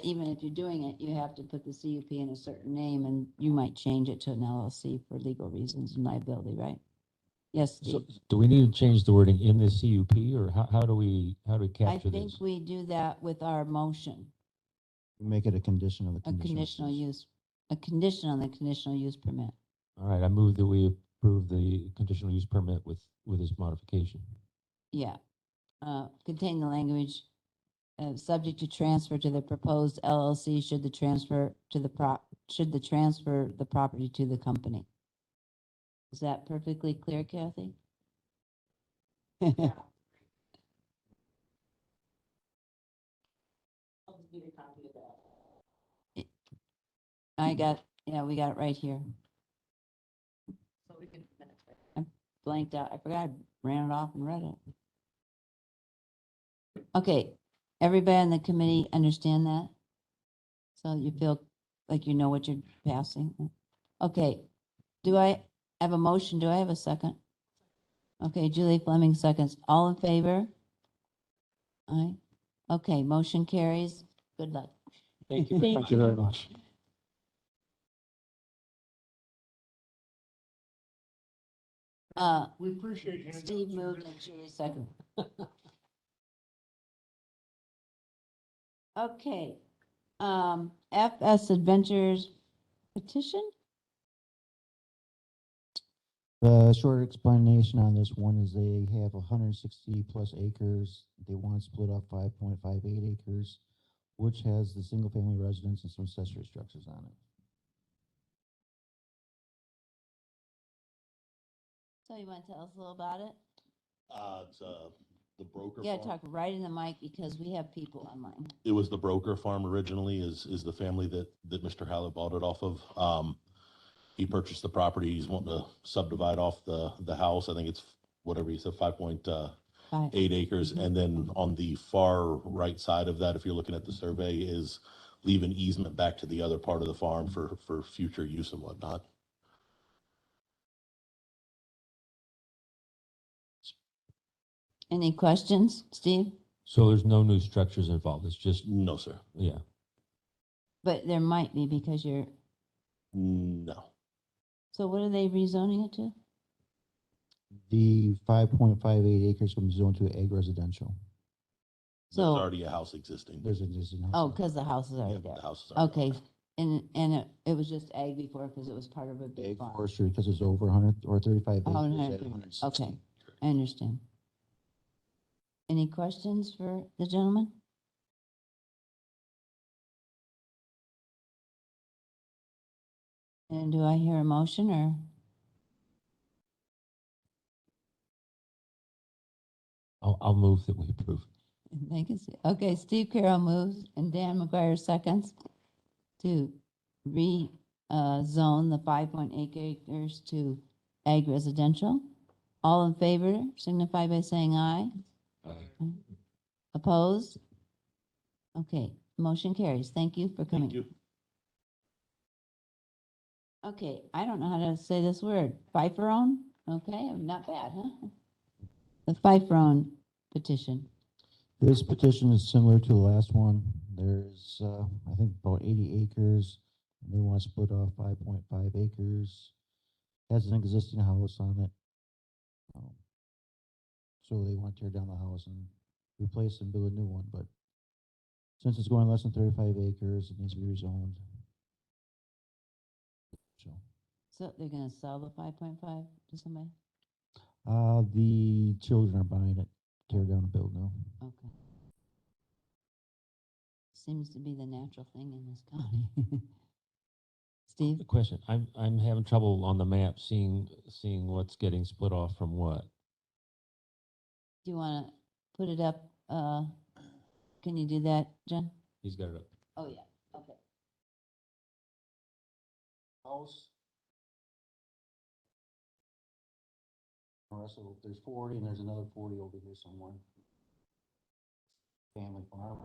even if you're doing it, you have to put the CUP in a certain name and you might change it to an LLC for legal reasons and liability, right? Yes, So Steve? do we need to change the wording in the CUP, or how do we I capture think this? we do that with our motion, Make it a condition of the a conditional use, a condition on the conditional use permit. All right, I move that we approve the conditional use permit with this modification. Yeah. Contain the language, subject to transfer to the proposed LLC should the transfer the property to the company. Is that perfectly clear, Kathy? I got, yeah, we got it right here. I blanked out. I forgot, I ran it off and read it. Okay, everybody on the committee understand that? So you feel like you know what you're passing? Okay, do I have a motion? Do I have a second? Okay, Julie Fleming seconds. All in favor? Aye. Okay, motion carries. Good luck. Thank you. Thank you very much. We appreciate you. Steve moved and Julie second. Okay, FS Adventures petition? The short explanation on this one is they have 160 plus acres. They want to split up 5.58 acres, which has the single family residence and some accessory structures on it. So you want to tell us a little about it? It's the broker. You gotta farm. talk right in the mic because we have people online. It was the broker farm originally, is the family that Mr. Hallett bought it off of. He purchased the property. He's wanting to subdivide off the house. I think it's whatever he said, 5.8 acres. And then on the far right side of that, if you're looking at the survey, is leave an easement back to the other part of the farm for future use and whatnot. Any questions, Steve? So there's no new structures involved. It's just, No, sir. yeah. But there might be because you're, No. so what are they rezoning it to? The 5.58 acres from zone to ag residential. There's So, already a house existing. There's an existing house. oh, because the house is Yeah, already there. the house is already Okay, there. and it was just ag before because it was part of a big Ag farm. forestry because it's over 100 or 35 Oh, acres. 100, at 160. okay, I understand. Any questions for the gentleman? And do I hear a motion or? I'll move that we approve. Thank you. Okay, Steve Carroll moves and Dan McGuire seconds to rezone the 5.8 acres to ag residential. All in favor signify by saying aye. Aye. Opposed? Okay, motion carries. Thank you for coming. Thank you. Okay, I don't know how to say this word. Fiferone? Okay, not bad, huh? The Fiferone petition. This petition is similar to the last one. There's, I think, about 80 acres. They want to split off 5.5 acres. Has an existing house on it. So they want to tear down the house and replace and build a new one. But since it's going less than 35 acres, it needs to be rezoned. So they're gonna sell the 5.5 to somebody? The children are buying it, tear down and build new. Okay. Seems to be the natural thing in this county. Steve? The question, I'm having trouble on the map seeing what's getting split off from what. Do you want to put it up? Can you do that, Jen? He's got it up. Oh, yeah, okay. House. So there's 40 and there's another 40 over here somewhere. Family farm.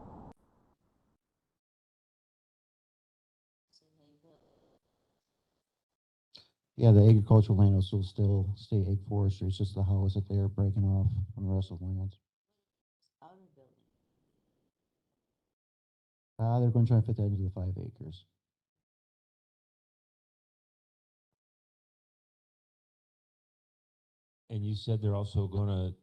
Yeah, the agricultural land will still stay ag forestry. It's just the house that they're breaking off from the rest of the land. Outer building. They're going to try and fit that into the 5 acres. And you said they're also gonna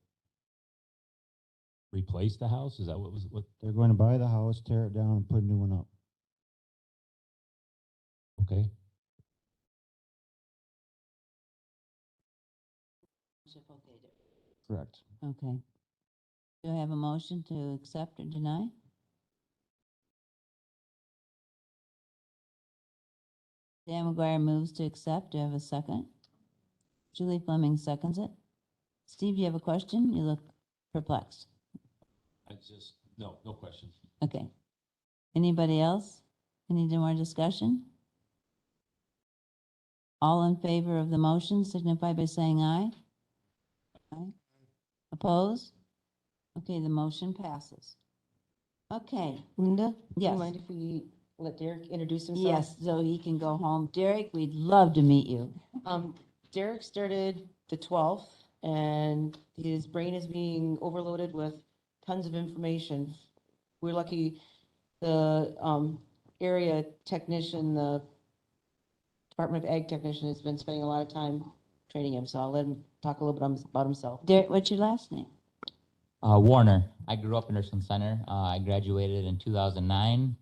replace the house? Is that what? They're going to buy the house, tear it down, and put a new one up. Okay. Correct. Okay. Do I have a motion to accept or deny? Dan McGuire moves to accept. Do I have a second? Julie Fleming seconds it. Steve, you have a question? You look perplexed. No questions. Okay. Anybody else? Any more discussion? All in favor of the motion signify by saying aye. Aye. Oppose? Okay, the motion passes. Okay, Linda? Do yes. you mind if we let Derek introduce himself? Yes, so he can go home. Derek, we'd love to meet you. Derek started the 12th, and his brain is being overloaded with tons of information. We're lucky the area technician, the Department of Ag technician, has been spending a lot of time training him, so I'll let him talk a little bit about himself. Derek, what's your last name? Warner. I grew up in Richland Center. I graduated in 2009.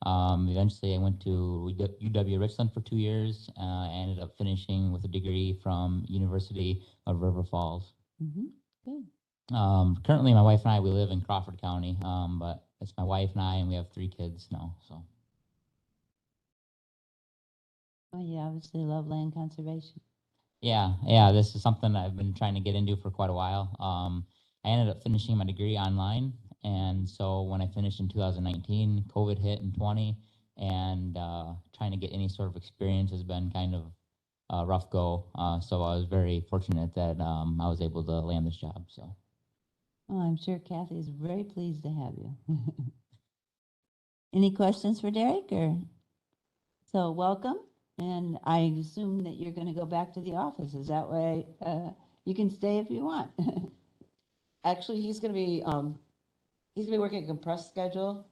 Eventually, I went to UW Richland for 2 years. I ended up finishing with a degree from University of River Falls. Good. Currently, my wife and I, we live in Crawford County, but it's my wife and I, and we have 3 kids now. So. Oh, you obviously love land conservation. Yeah, this is something I've been trying to get into for quite a while. I ended up finishing my degree online, and so when I finished in 2019, COVID hit in 20, and trying to get any sort of experience has been kind of a rough go. So I was very fortunate that I was able to land this job. So. Oh, I'm sure Kathy is very pleased to have you. Any questions for Derek or? So welcome. And I assume that you're going to go back to the office. Is that way? You can stay if you want. Actually, he's gonna be working a compressed schedule.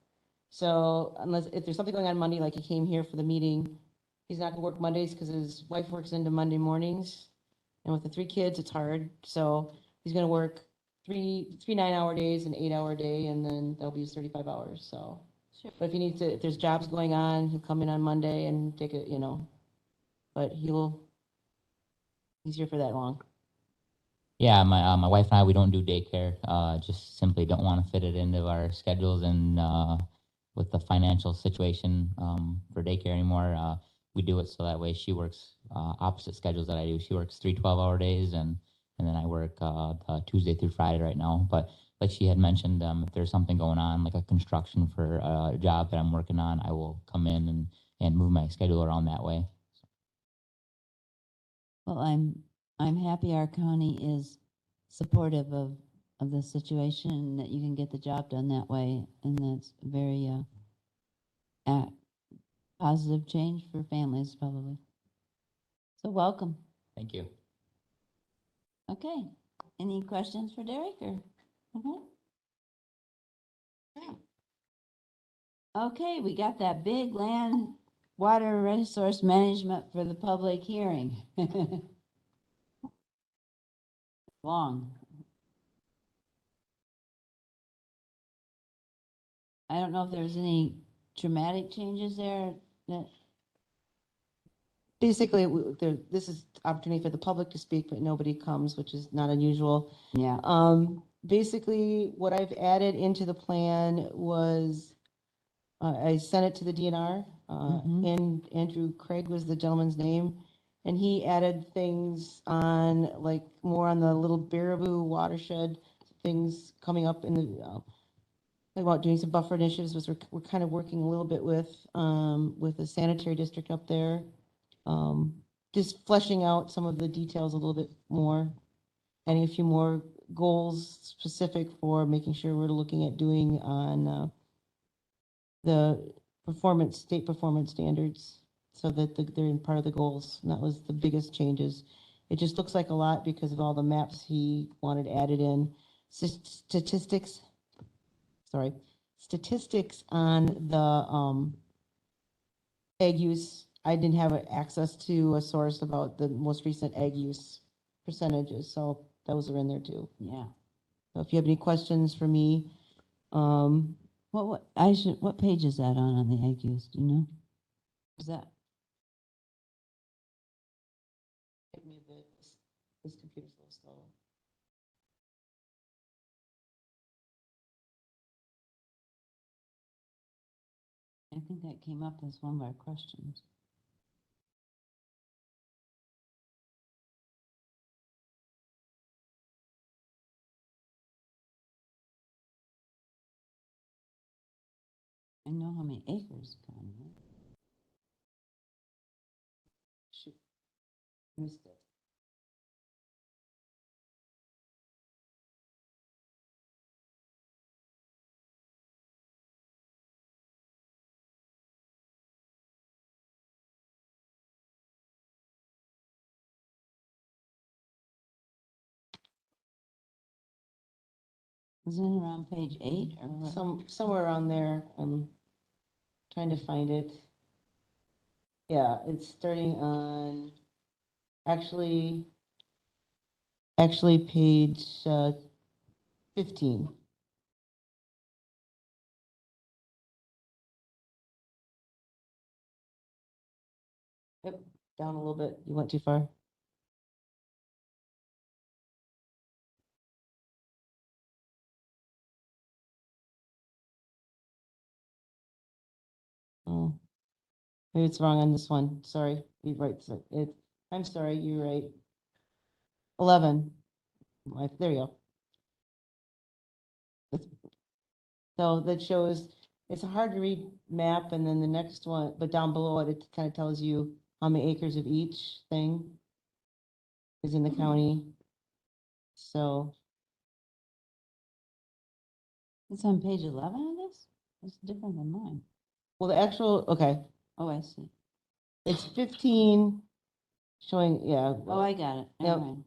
So if there's something going on Monday, like he came here for the meeting, he's not gonna work Mondays because his wife works into Monday mornings. And with the 3 kids, it's hard. So he's gonna work three 9-hour days, an 8-hour day, and then that'll be his 35 hours. So, Sure. but if there's jobs going on, he'll come in on Monday and take it, but he's here for that long. Yeah, my wife and I, we don't do daycare. Just simply don't want to fit it into our schedules, and with the financial situation for daycare anymore, we do it so that way she works opposite schedules that I do. She works 3 12-hour days, and then I work Tuesday through Friday right now. But like she had mentioned, if there's something going on, like a construction for a job that I'm working on, I will come in and move my schedule around that way. Well, I'm happy our county is supportive of the situation and that you can get the job done that way. And that's a very positive change for families probably. So welcome. Thank you. Okay. Any questions for Derek or? Okay, we got that big land water resource management for the public hearing. Long. I don't know if there's any dramatic changes there that. Basically, this is opportunity for the public to speak, but nobody comes, which is not unusual. Yeah. Basically, what I've added into the plan was, I sent it to the DNR, and Andrew Craig was the gentleman's name. And he added things on, like, more on the little Baraboo watershed, things coming up in the, about doing some buffer initiatives, was we're kind of working a little bit with the sanitary district up there. Just fleshing out some of the details a little bit more, adding a few more goals specific for making sure we're looking at doing on the state performance standards. so that they're in part of the goals. And that was the biggest changes. It just looks like a lot because of all the maps he wanted added in. Statistics, sorry, statistics on the ag use. I didn't have access to a source about the most recent ag use percentages, so those are in there too. Yeah. So if you have any questions for me, What page is that on the ag use? Do you know? Is that? give me a bit. This computer's a little slow. I think that came up as one of our questions. I know how many acres gone, right? Shoot, missed it. Is it around page 8 or what? Somewhere around there. I'm trying to find it. Yeah, it's starting on actually page 15. Yep, down a little bit. You went too far. Oh, maybe it's wrong on this one. Sorry, you're right. I'm sorry, you're right. 11. There you go. So that shows, it's a hard to read map, and then the next one, but down below it, it kind of tells you how many acres of each thing is in the county. So, It's on page 11 of this? It's different than mine. well, the actual, okay, Oh, I see. it's 15 showing, yeah. Oh, I got it. Yep. Never mind.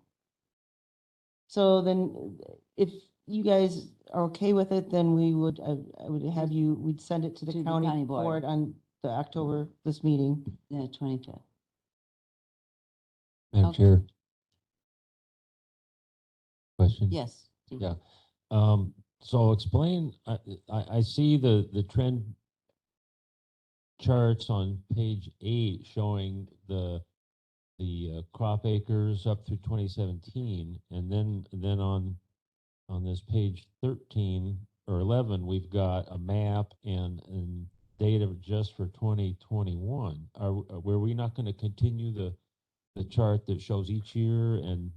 So then if you guys are okay with it, then we would, I would have you, we'd send it to the county board on the October, this meeting. Yeah, 25th. Madam Okay. Chair. Question? Yes. Yeah. So explain, I see the trend charts on page 8 showing the crop acres up through 2017, and then on this page 13 or 11, we've got a map and data just for 2021. Were we not going to continue the chart that shows each year? And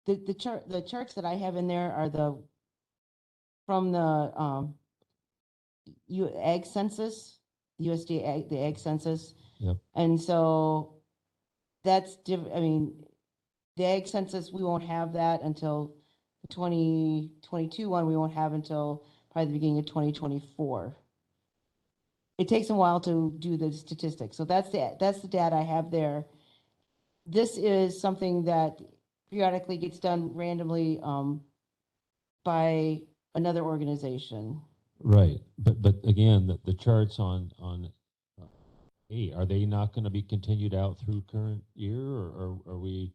The charts that I have in there are from the ag census, USDA ag, the ag census. Yep. And so that's different. I mean, the ag census, we won't have that until the 2022 one, we won't have until probably the beginning of 2024. It takes a while to do the statistics. So that's the data I have there. This is something that periodically gets done randomly by another organization. right, but again, the charts on 8, are they not going to be continued out through current year, or are we?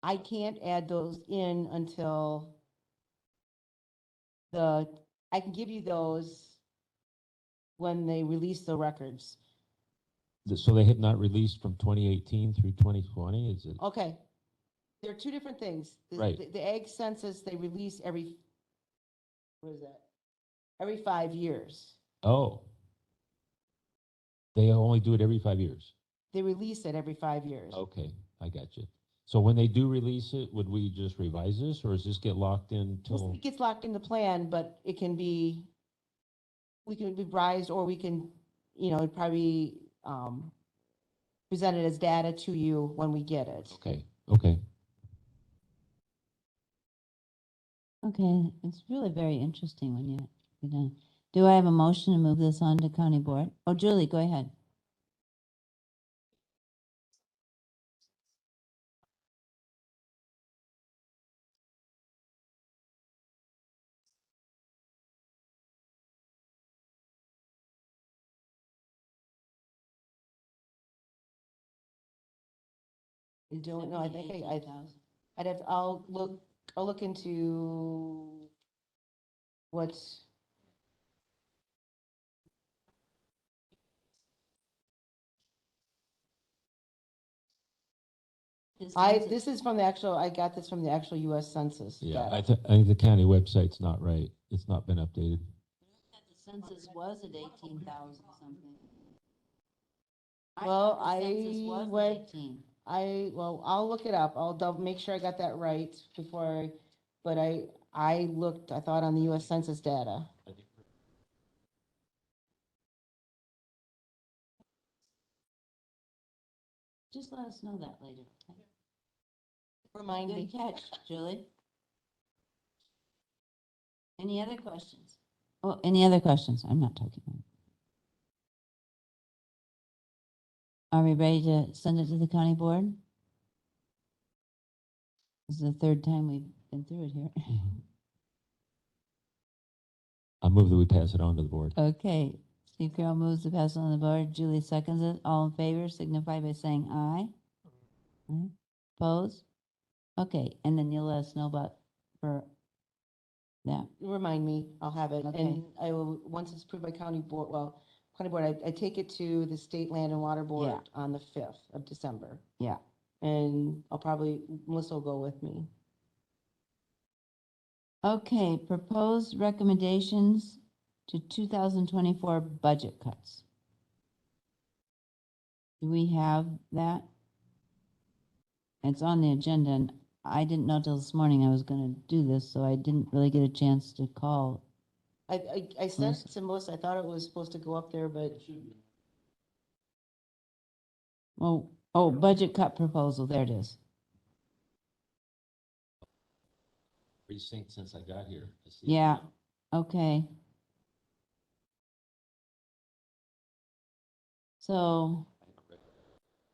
I can't add those in until I can give you those when they release the records. So they have not released from 2018 through 2020, is it? Okay. There are two different things. Right. The ag census, they release what is that? Every 5 years. Oh. They only do it every 5 years. They release it every 5 years. Okay, I got you. So when they do release it, would we just revise this, or does this get locked in till? It gets locked in the plan, but we can be revised, or we can, it'd probably present it as data to you when we get it. Okay. Okay, it's really very interesting when you're done. Do I have a motion to move this on to county board? Oh, Julie, go ahead. I don't know, I think I, 18,000. I'd have, I'll look into what's, this is from the actual, I got this from the actual US Census. Yeah, data. I think the county website's not right. It's not been updated. The census was at 18,000 something. Well, thought the census I was went- 18. well, I'll look it up. I'll make sure I got that right before, but I looked, I thought on the US Census data. Just let us know that later. Remind me. Good catch, Julie. Any other questions? Oh, any other questions? I'm not talking. Are we ready to send it to the county board? This is the third time we've been through it here. I move that we pass it on to the board. Okay, Steve Carroll moves to pass it on the board. Julie seconds it. All in favor signify by saying aye. Aye. Opposed? Okay, and then you'll let us know about for that. Remind me, I'll have it. Okay. And I will, once it's approved by county board, well, county board, I take it to the State Land and Water Board on the 5th of December. Yeah. And Melissa will go with me. Okay, proposed recommendations to 2024 budget cuts. Do we have that? It's on the agenda, and I didn't know till this morning I was going to do this, so I didn't really get a chance to call. I sent it to Melissa. I thought it was supposed to go up there, but Oh, budget cut proposal, there it is. Precinct since I got here. I see it Yeah, now. okay. So,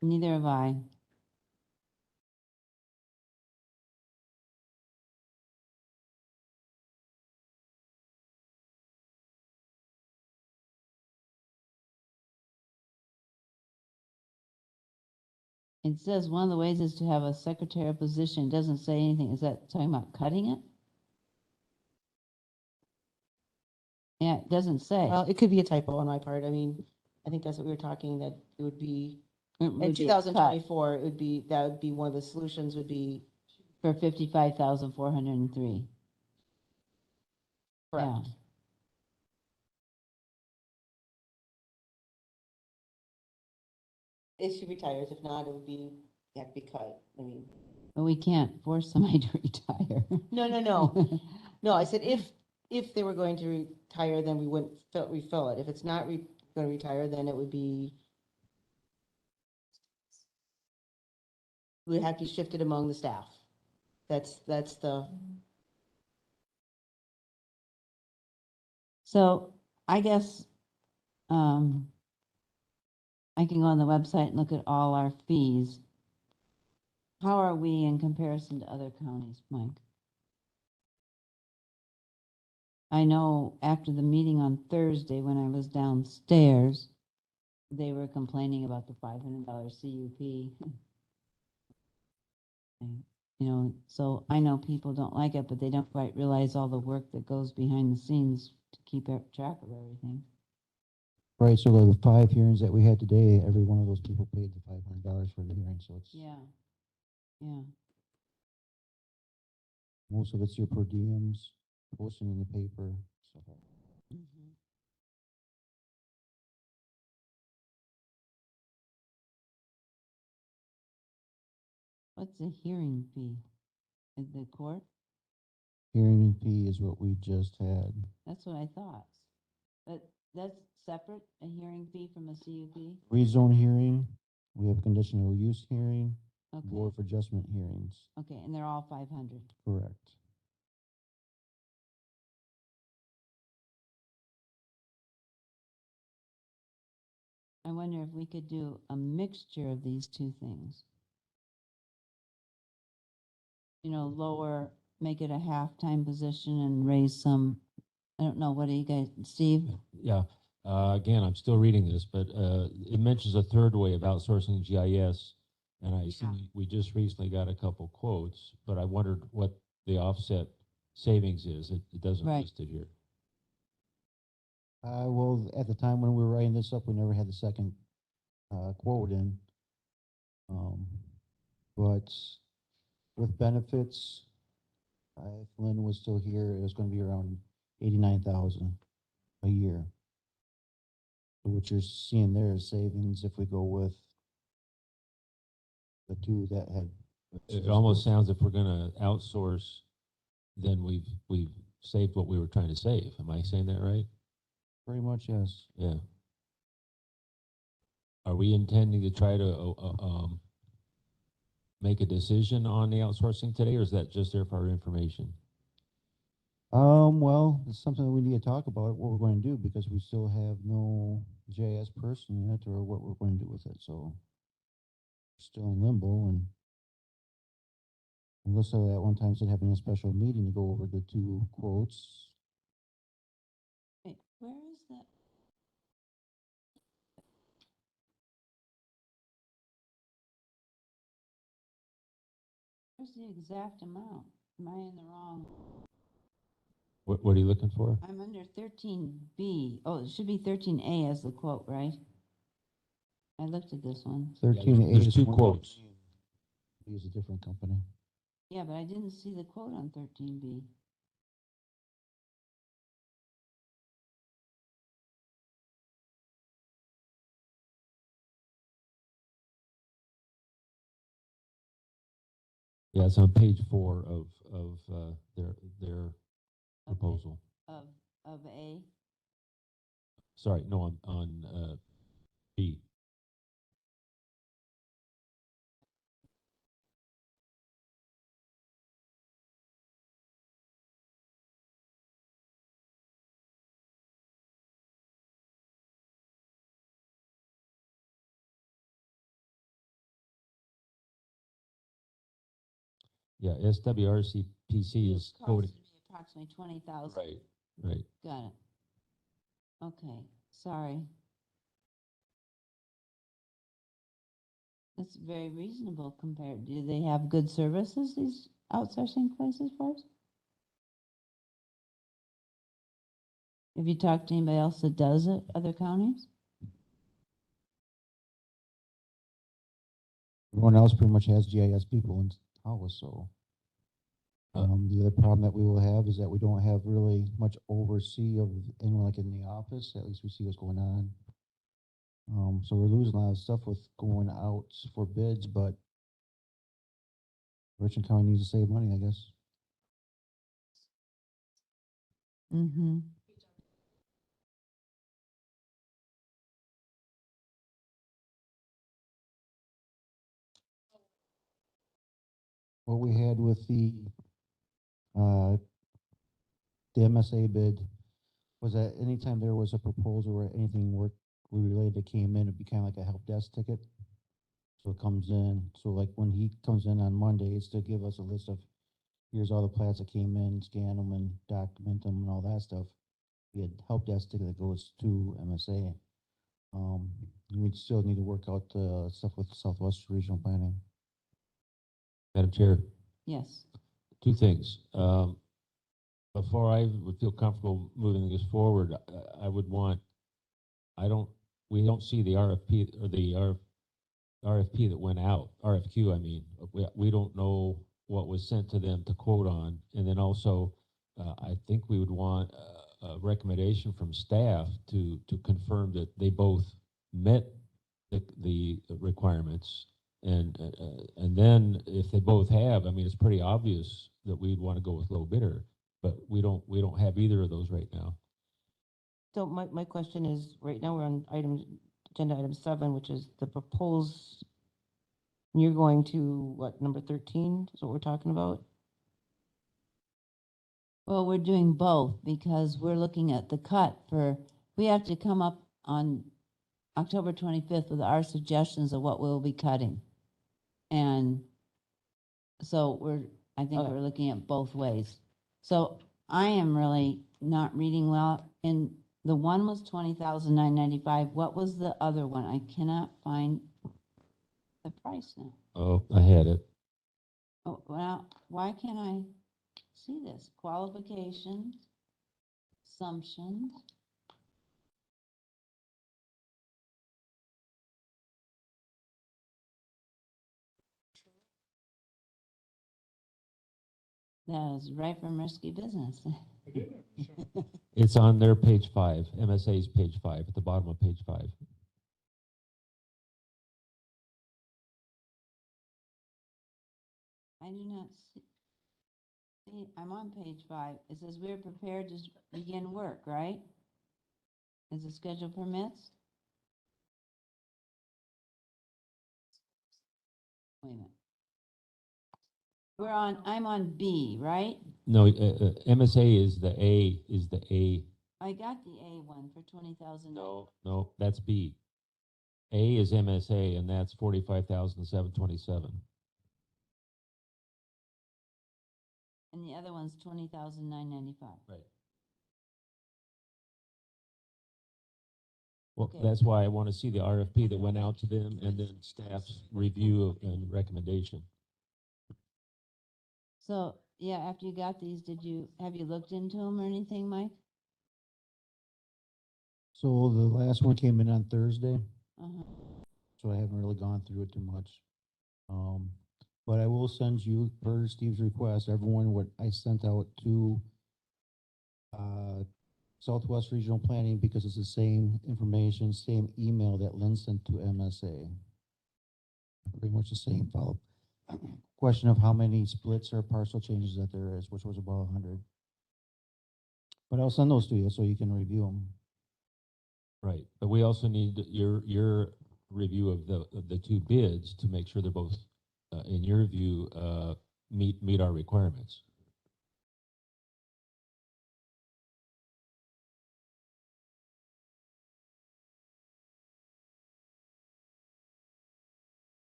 neither have I. It says one of the ways is to have a secretarial position. It doesn't say anything. Is that talking about cutting it? Yeah, it doesn't say. well, it could be a typo on my part. I mean, I think that's what we were talking, that it would be, It would in be a cut 2024, that would be one of the solutions would be, for 55,403. correct. Yeah. If she retires, if not, it would be, have to be cut. I mean, But we can't force somebody to retire. no. No, I said if they were going to retire, then we wouldn't refill it. If it's not going to retire, then it would be, we'd have to shift it among the staff. That's the, So I guess I can go on the website and look at all our fees. How are we in comparison to other counties, Mike? I know after the meeting on Thursday, when I was downstairs, they were complaining about the $500 CUP. And, you know, so I know people don't like it, but they don't quite realize all the work that goes behind the scenes to keep track of everything. Right, so the 5 hearings that we had today, every one of those people paid the $500 for the hearing, so it's, Yeah, yeah. most of it's your per diems, posting in the paper, stuff like that. Mhm. What's the hearing fee? Is the court? Hearing fee is what we just had. That's what I thought. But that's separate, a hearing fee from a CUP? Rezone hearing, we have a conditional use hearing, Okay, board for adjustment hearings, okay, and they're all 500. correct. I wonder if we could do a mixture of these two things. You know, lower, make it a half-time position and raise some, I don't know, what do you guys, Steve? Yeah, again, I'm still reading this, but it mentions a third way of outsourcing GIS. And I see we just recently got a couple quotes, but I wondered what the offset savings is. It doesn't Right. list it here. Well, at the time when we were writing this up, we never had the second, quote in. But with benefits, if Lynn was still here, it was gonna be around 89,000 a year. So what you're seeing there is savings if we go with the two that had. It almost sounds if we're gonna outsource, then we've saved what we were trying to save. Am I saying that right? Pretty much, yes. Yeah. Are we intending to try to make a decision on the outsourcing today, or is that just there for our information? Well, it's something that we need to talk about, what we're going to do, because we still have no JS person yet, or what we're going to do with it, so. Still in limbo, and Melissa at one time said having a special meeting to go over the two quotes. Wait, where is that? Where's the exact amount? Am I in the wrong? What are you looking for? I'm under 13B. Oh, it should be 13A as the quote, right? I looked at this one. 13A there's is two one quotes. company, B is a different company. Yeah, but I didn't see the quote on 13B. Yeah, it's on page 4 of their proposal. Of A? Sorry, no, on B. Yeah, SWRCPC is quoting. Costed me approximately 20,000. Right, right. Got it. Okay, sorry. That's very reasonable compared. Do they have good services, these outsourcing places for us? Have you talked to anybody else that does it, other counties? Everyone else pretty much has GIS people in house, so. The other problem that we will have is that we don't have really much oversee of anyone like in the office, at least we see what's going on. So we're losing a lot of stuff with going out for bids, but Richland County needs to save money, I guess. Mm-hmm. What we had with uh, the MSA bid was that anytime there was a proposal or anything work we related that came in, it'd be kind of like a help desk ticket. So it comes in, so like when he comes in on Monday, it's to give us a list of, here's all the plats that came in, scan them and document them and all that stuff. We had help desk ticket that goes to MSA. We still need to work out stuff with Southwest Regional Planning. Madam Chair, Yes. two things. Before I would feel comfortable moving this forward, I would want, we don't see the RFP or the RFP that went out, RFQ, I mean. We don't know what was sent to them to quote on. And then also, I think we would want a recommendation from staff to confirm that they both met the requirements. And then if they both have, I mean, it's pretty obvious that we'd want to go with low bidder, but we don't have either of those right now. So my question is, right now we're on agenda item 7, which is the proposed, and you're going to, what, number 13 is what we're talking about? Well, we're doing both because we're looking at the cut for, we have to come up on October 25th with our suggestions of what we'll be cutting. And so I think Okay. we're looking at both ways. So I am really not reading well. And the one was 20,995. What was the other one? I cannot find the price. twice now. Oh, I had it. Oh, well, why can't I see this? Qualifications, assumptions. That is right from risky business. It's on their page 5, MSA's page 5, at the bottom of page 5. I do not see, I'm on page 5. It says we're prepared to begin work, right? As the schedule permits? Wait a minute. I'm on B, right? No, MSA is the A. I got the A one for 20,000. No, that's B. A is MSA, and that's 45,727. And the other one's 20,995. Right. Well, Okay. that's why I want to see the RFP that went out to them and then staff's review and recommendation. So, yeah, after you got these, have you looked into them or anything, Mike? So the last one came in on Thursday, Uh-huh. so I haven't really gone through it too much. But I will send you, per Steve's request, everyone what I sent out to Southwest Regional Planning, because it's the same information, same email that Lynn sent to MSA. Pretty much the same follow. Question of how many splits or parcel changes that there is, which was about 100. But I'll send those to you so you can review them. Right, but we also need your review of the two bids to make sure they're both, in your view, meet our requirements.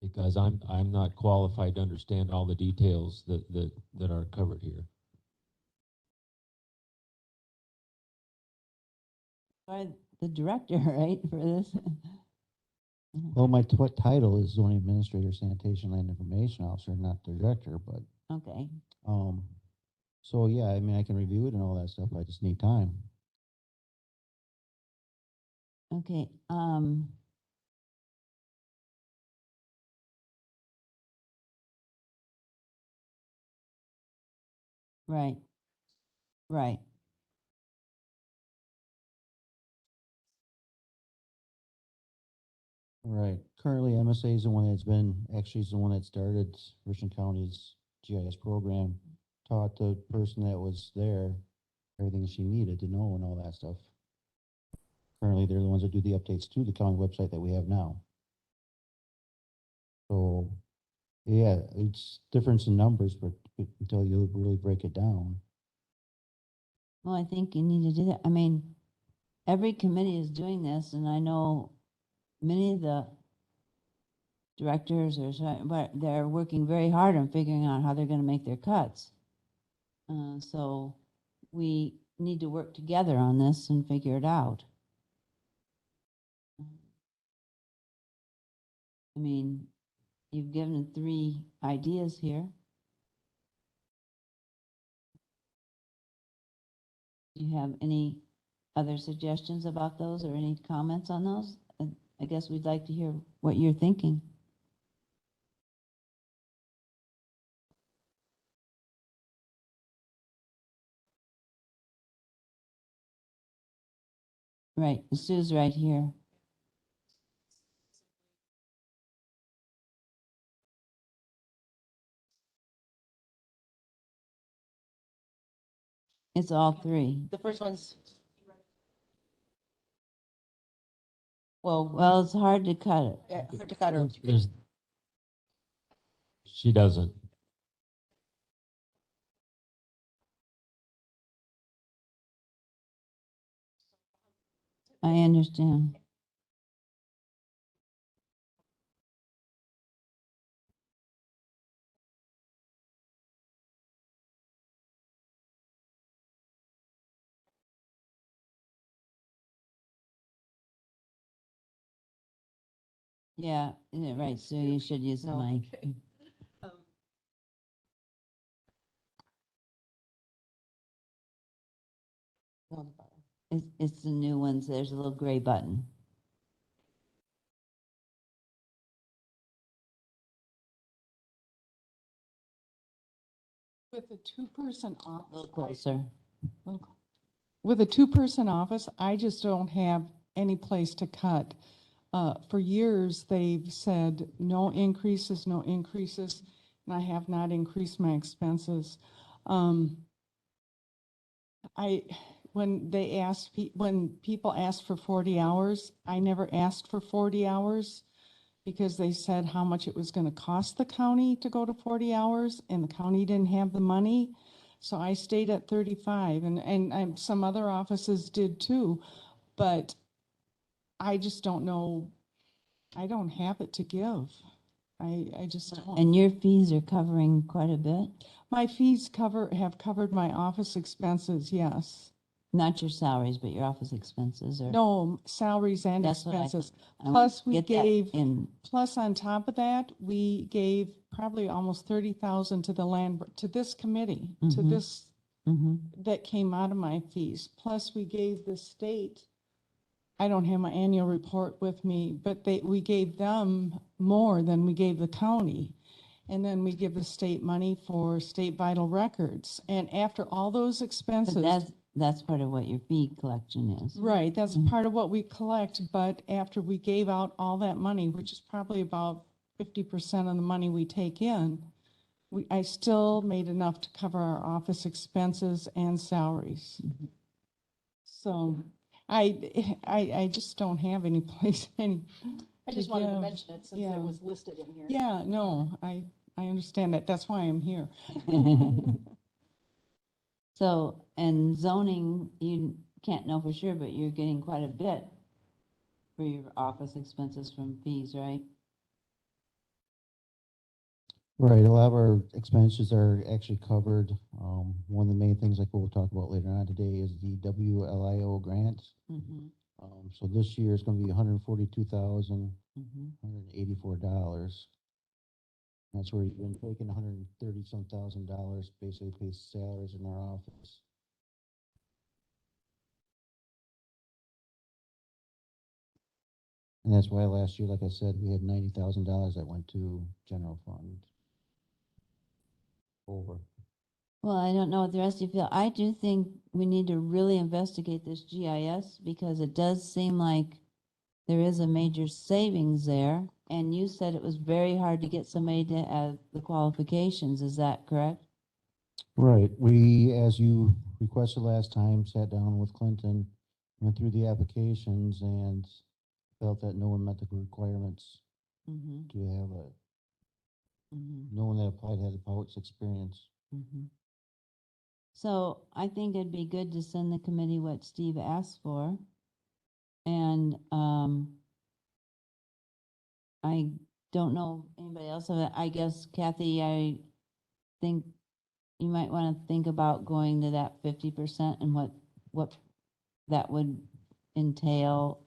Because I'm not qualified to understand all the details that are covered here. By the director, right, for this? Well, my title is zoning administrator, sanitation, land information officer, not director, but, Okay. so yeah, I mean, I can review it and all that stuff. I just need time. Okay, right, right. Right. Currently, MSA is the one that's actually is the one that started Richland County's GIS program, taught the person that was there everything she needed to know and all that stuff. Currently, they're the ones that do the updates to the county website that we have now. So, yeah, it's difference in numbers, but until you really break it down. Well, I think you need to do that. I mean, every committee is doing this, and I know many of the directors but they're working very hard on figuring out how they're going to make their cuts. So we need to work together on this and figure it out. I mean, you've given 3 ideas here. Do you have any other suggestions about those or any comments on those? I guess we'd like to hear what you're thinking. Right, Sue's right here. It's all 3. The first one's, Well, it's hard to cut it. hard to cut her. She doesn't. I understand. Yeah, right, so you should use the No. mic. No, the bottom. It's the new ones, there's a little gray button. With a two-person A little office, closer. with a two-person office, I just don't have any place to cut. For years, they've said no increases, no increases, and I have not increased my expenses. When people asked for 40 hours, I never asked for 40 hours because they said how much it was going to cost the county to go to 40 hours, and the county didn't have the money. So I stayed at 35, and some other offices did too, but I just don't know. I don't have it to give. I just don't. And your fees are covering quite a bit? My fees have covered my office expenses, yes. Not your salaries, but your office expenses or? No, salaries and That's what I expenses. I want Plus, to we get that gave, in. plus on top of that, we gave probably almost 30,000 to the to this committee, to Mhm. this, Mhm. that came out of my fees. Plus, we gave the state, I don't have my annual report with me, but we gave them more than we gave the county. And then we give the state money for state vital records. And after all those But expenses. that's part of what your fee collection is. Right, that's Mhm. part of what we collect, but after we gave out all that money, which is probably about 50% of the money we take in, I still made enough to cover our office expenses and salaries. So I just don't have any place, I to just wanted to give. mention it since Yeah. it was listed in here. Yeah, no, I understand that. That's why I'm here. So, and zoning, you can't know for sure, but you're getting quite a bit for your office expenses from fees, right? Right, a lot of our expenses are actually covered. One of the main things, like what we'll talk about later on today, is the Wlio grants. Mm-hmm. So this year it's gonna be $142,184. Mm-hmm. That's where you've been taking $130 some thousand, basically pay salaries in our office. And that's why last year, like I said, we had $90,000 that went to general fund. Over. Well, I don't know what the rest of you feel. I do think we need to really investigate this GIS because it does seem like there is a major savings there. And you said it was very hard to get somebody to have the qualifications. Is that correct? Right, we, as you requested last time, sat down with Clinton, went through the applications and felt that no one met the requirements Mm-hmm. to have a, Mm-hmm. no one that applied had a POETS experience. Mm-hmm. So I think it'd be good to send the committee what Steve asked for. And I don't know anybody else of it. I guess Kathy, I think you might want to think about going to that 50% and what that would entail,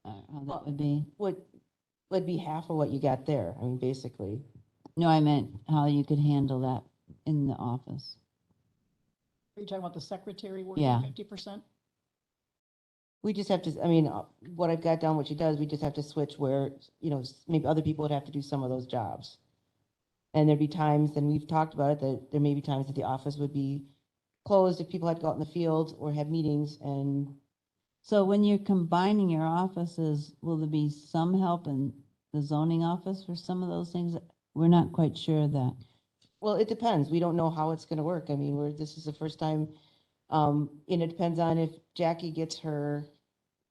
how that would be. Would be half of what you got there, I mean, basically. No, I meant how you could handle that in the office. Are you talking about the secretary Yeah. working 50%? We just have to, I mean, what I've got down, what she does, we just have to switch where, maybe other people would have to do some of those jobs. And there'd be times, and we've talked about it, that there may be times that the office would be closed if people had to go out in the field or have meetings. And So when you're combining your offices, will there be some help in the zoning office for some of those things? We're not quite sure of that. well, it depends. We don't know how it's gonna work. I mean, this is the first time, and it depends on if Jackie gets her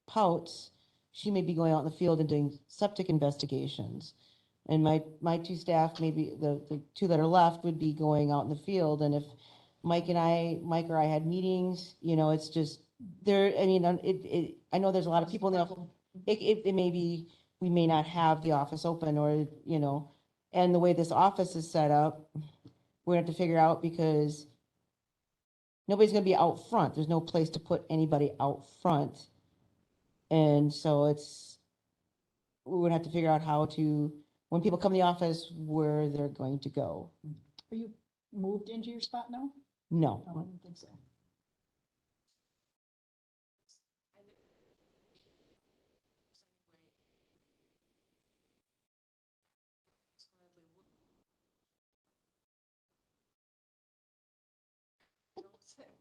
pouts, she may be going out in the field and doing septic investigations. And my two staff, maybe the two that are left, would be going out in the field. And if Mike or I had meetings, it's just there, I mean, I know there's a lot of people in the, it may be, we may not have the office open or, and the way this office is set up, we're gonna have to figure out because nobody's gonna be out front. There's no place to put anybody out front. And so we're gonna have to figure out how to, when people come to the office, where they're going to go. Are you moved into your spot now? No. No, I don't think so.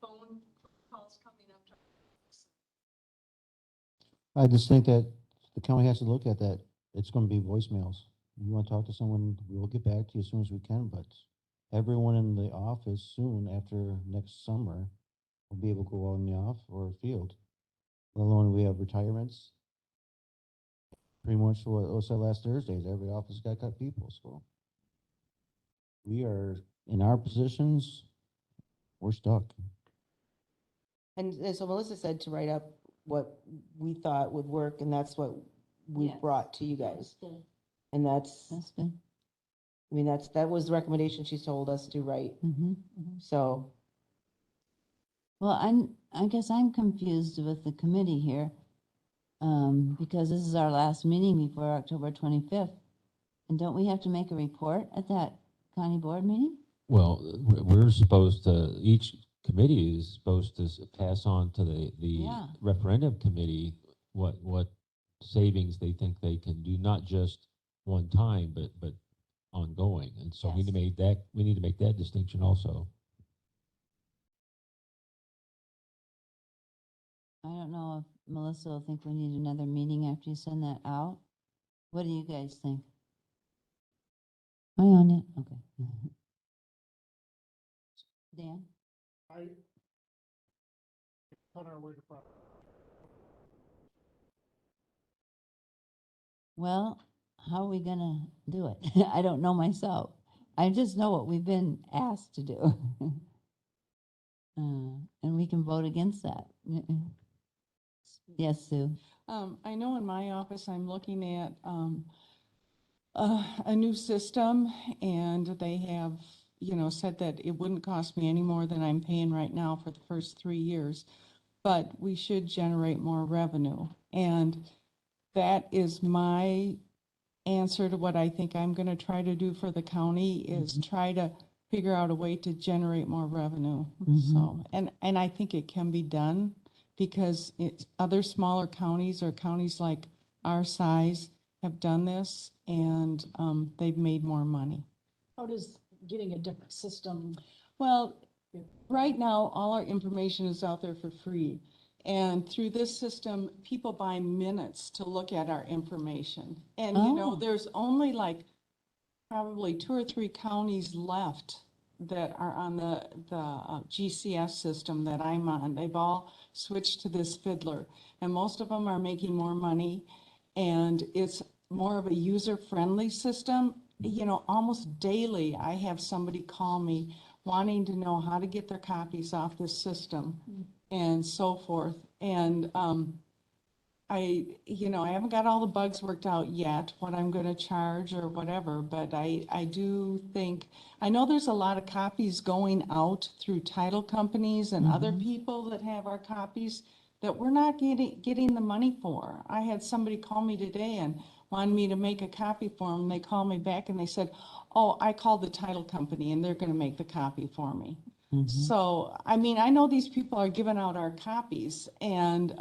Phone calls coming up. I just think that the county has to look at that. It's gonna be voicemails. You wanna talk to someone, we'll get back to you as soon as we can, but everyone in the office soon after next summer will be able to go out in the off or field. Let alone we have retirements. Pretty much what was said last Thursday, is every office got cut people, so. We are, in our positions, we're stuck. And so Melissa said to write up what we thought would work, and that's what we Yes. brought to you guys. Good. And that's, That's good. I mean, that was the recommendation she told us to write. Mm-hmm. So, Well, I guess I'm confused with the committee here, because this is our last meeting before October 25th. And don't we have to make a report at that county board meeting? Well, we're supposed to, each committee is supposed to pass on to the Yeah. referendum committee what savings they think they can do, not just one time, but ongoing. And so we need to make that distinction also. I don't know if Melissa will think we need another meeting after you send that out. What do you guys think? Am I on it? Okay. Dan? On our way to Well, how are we gonna do it? I don't know myself. I just know what we've been asked to do. And we can vote against that. Yes, Sue? I know in my office, I'm looking at a new system, and they have, said that it wouldn't cost me any more than I'm paying right now for the first 3 years, but we should generate more revenue. And that is my answer to what I think I'm going to try to do for the county, is try to figure out a way to generate more revenue. So, and I think it can be done, because other smaller counties or counties like our size have done this, and they've made more money. How does getting a different system? Well, right now, all our information is out there for free. And through this system, people buy minutes to look at our information. And, there's only like probably 2 or 3 counties left that are on the GCS system that I'm on. They've all switched to this Fiddler, and most of them are making more money, and it's more of a user-friendly system. Almost daily, I have somebody call me wanting to know how to get their copies off this system and so forth. And I haven't got all the bugs worked out yet, what I'm going to charge or whatever, but I do think, I know there's a lot of copies going out through title companies and other people that have our copies that we're not getting the money for. I had somebody call me today and wanted me to make a copy for them. They called me back and they said, oh, I called the title company and they're going to make the copy for me. So, I mean, I know these people are giving out our copies, and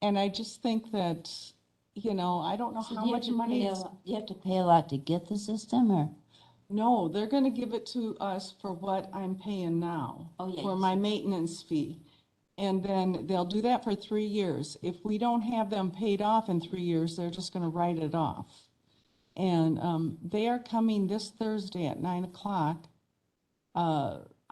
I just think that, I don't know how much money it's. You have to pay a lot to get the system, or? No, they're going to give it to us for what I'm paying now. Oh, yeah, For you my said. maintenance fee. And then they'll do that for 3 years. If we don't have them paid off in 3 years, they're just going to write it off. And they are coming this Thursday at 9:00.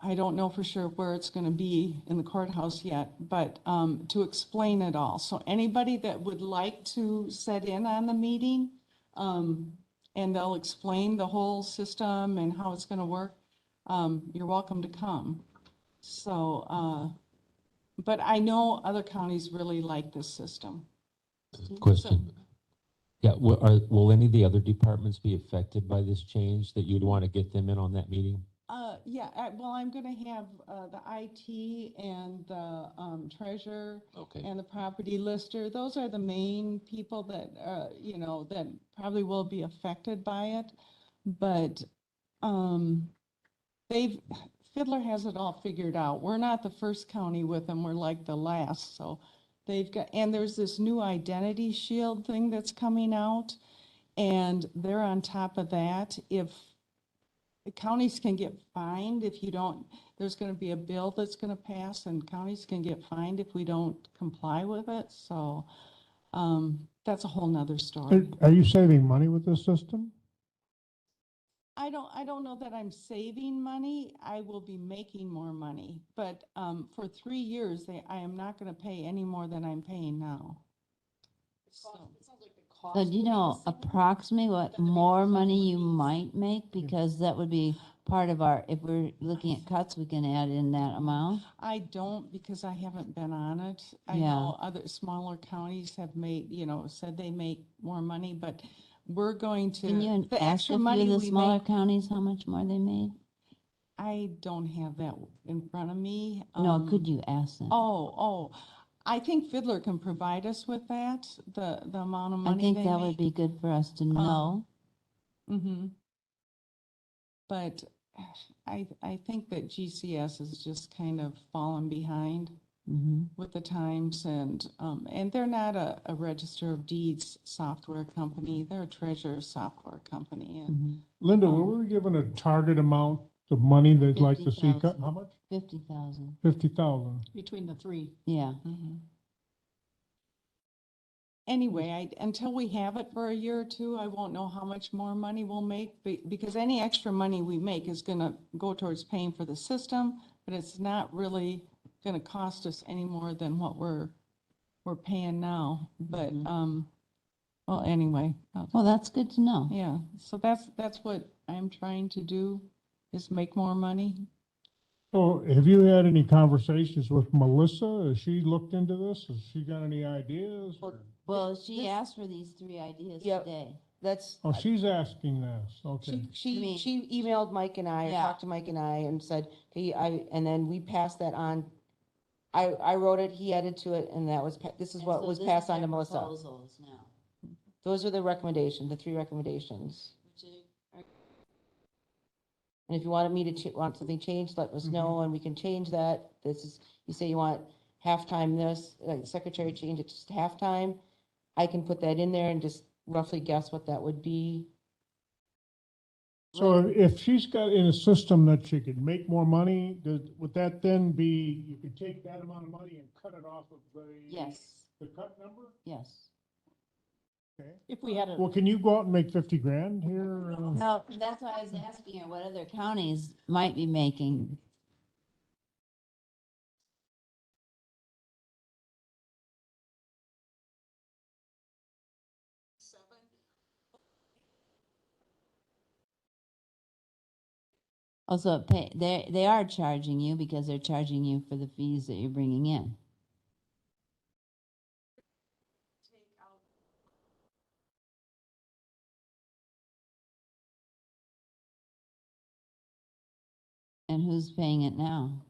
I don't know for sure where it's going to be in the courthouse yet, but to explain it all. So anybody that would like to sit in on the meeting, and they'll explain the whole system and how it's going to work, you're welcome to come. So, but I know other counties really like this system. Question. Yeah, will any of the other departments be affected by this change that you'd want to get them in on that meeting? Yeah, well, I'm gonna have, the IT and the, treasurer Okay. and the property lister. Those are the main people that, you know, that probably will be affected by it. But, they've, Fiddler has it all figured out. We're not the first county with them, we're like the last, so they've got, and there's this new identity shield thing that's coming out, and they're on top of that. If the counties can get fined if you don't, there's gonna be a bill that's gonna pass, and counties can get fined if we don't comply with it, so, that's a whole nother story. Are you saving money with this system? I don't know that I'm saving money. I will be making more money, but for 3 years, I am not going to pay any more than I'm paying now. So, So do you know approximately what more money you might make? Because that would be part of our, if we're looking at cuts, we can add in that amount. I don't because I haven't been on it. I Yeah. know other smaller counties have made, you know, said they make more money, but we're going to. Can you the ask extra a few money of the we smaller make- counties how much more they made? I don't have that in front of me. No, could you ask them? Oh, I think Fiddler can provide us with that, the amount of I money think they that would make. be good for us to know. Mm-hmm. But I think that GCS is just kind of fallen behind Mhm. with the times, and they're not a Register of Deeds software company. They're a treasurer software company. And Mhm. Linda, were we given a target amount of money they'd like to see cut? 50,000. How much? 50,000. 50,000. Between the three. Yeah. Anyway, until we have it for a year or two, I won't know how much more money we'll make, because any extra money we make is gonna go towards paying for the system, but it's not really gonna cost us any more than what we're paying now. But, well, anyway, Well, that's good to know. yeah, so that's what I'm trying to do, is make more money. So have you had any conversations with Melissa? Has she looked into this? Has she got any ideas? or- Well, she This- asked for these 3 ideas Yep. today. That's, Oh, she's asking this, okay. she I mean- she emailed Mike and I, or Yeah. talked to Mike and I and said, hey, and then we passed that on. I wrote it, he added to it, and that was, this is And what so was this passed is on to their Melissa. proposals now. Those are the recommendations, the 3 recommendations. And if you wanted me to want something changed, let us know, and we can change that. This is, you say you want halftime this, like secretary change it to halftime. I can put that in there and just roughly guess what that would be. So if she's got in a system that she could make more money, would that then be, you could take that amount of money and cut it off of Yes, the cut number? yes. Okay. If we had a, Well, can you go out and make 50 grand here? No, that's why I was asking her what other counties might be making. Also, they are charging you because they're charging you for the fees that you're bringing in. And who's paying it now?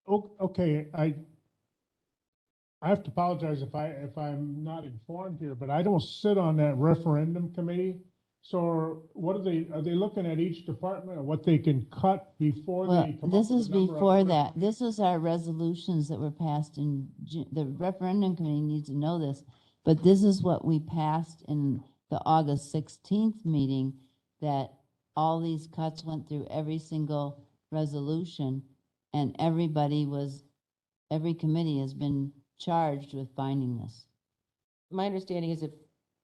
Okay, I have to apologize if I'm not informed here, but I don't sit on that referendum committee. So what are they looking at each department or what they can cut before Well, they come up this with is a number? before that. This is our resolutions that were passed in the referendum committee needs to know this. But this is what we passed in the August 16th meeting, that all these cuts went through every single resolution, and every committee has been charged with finding this. My understanding is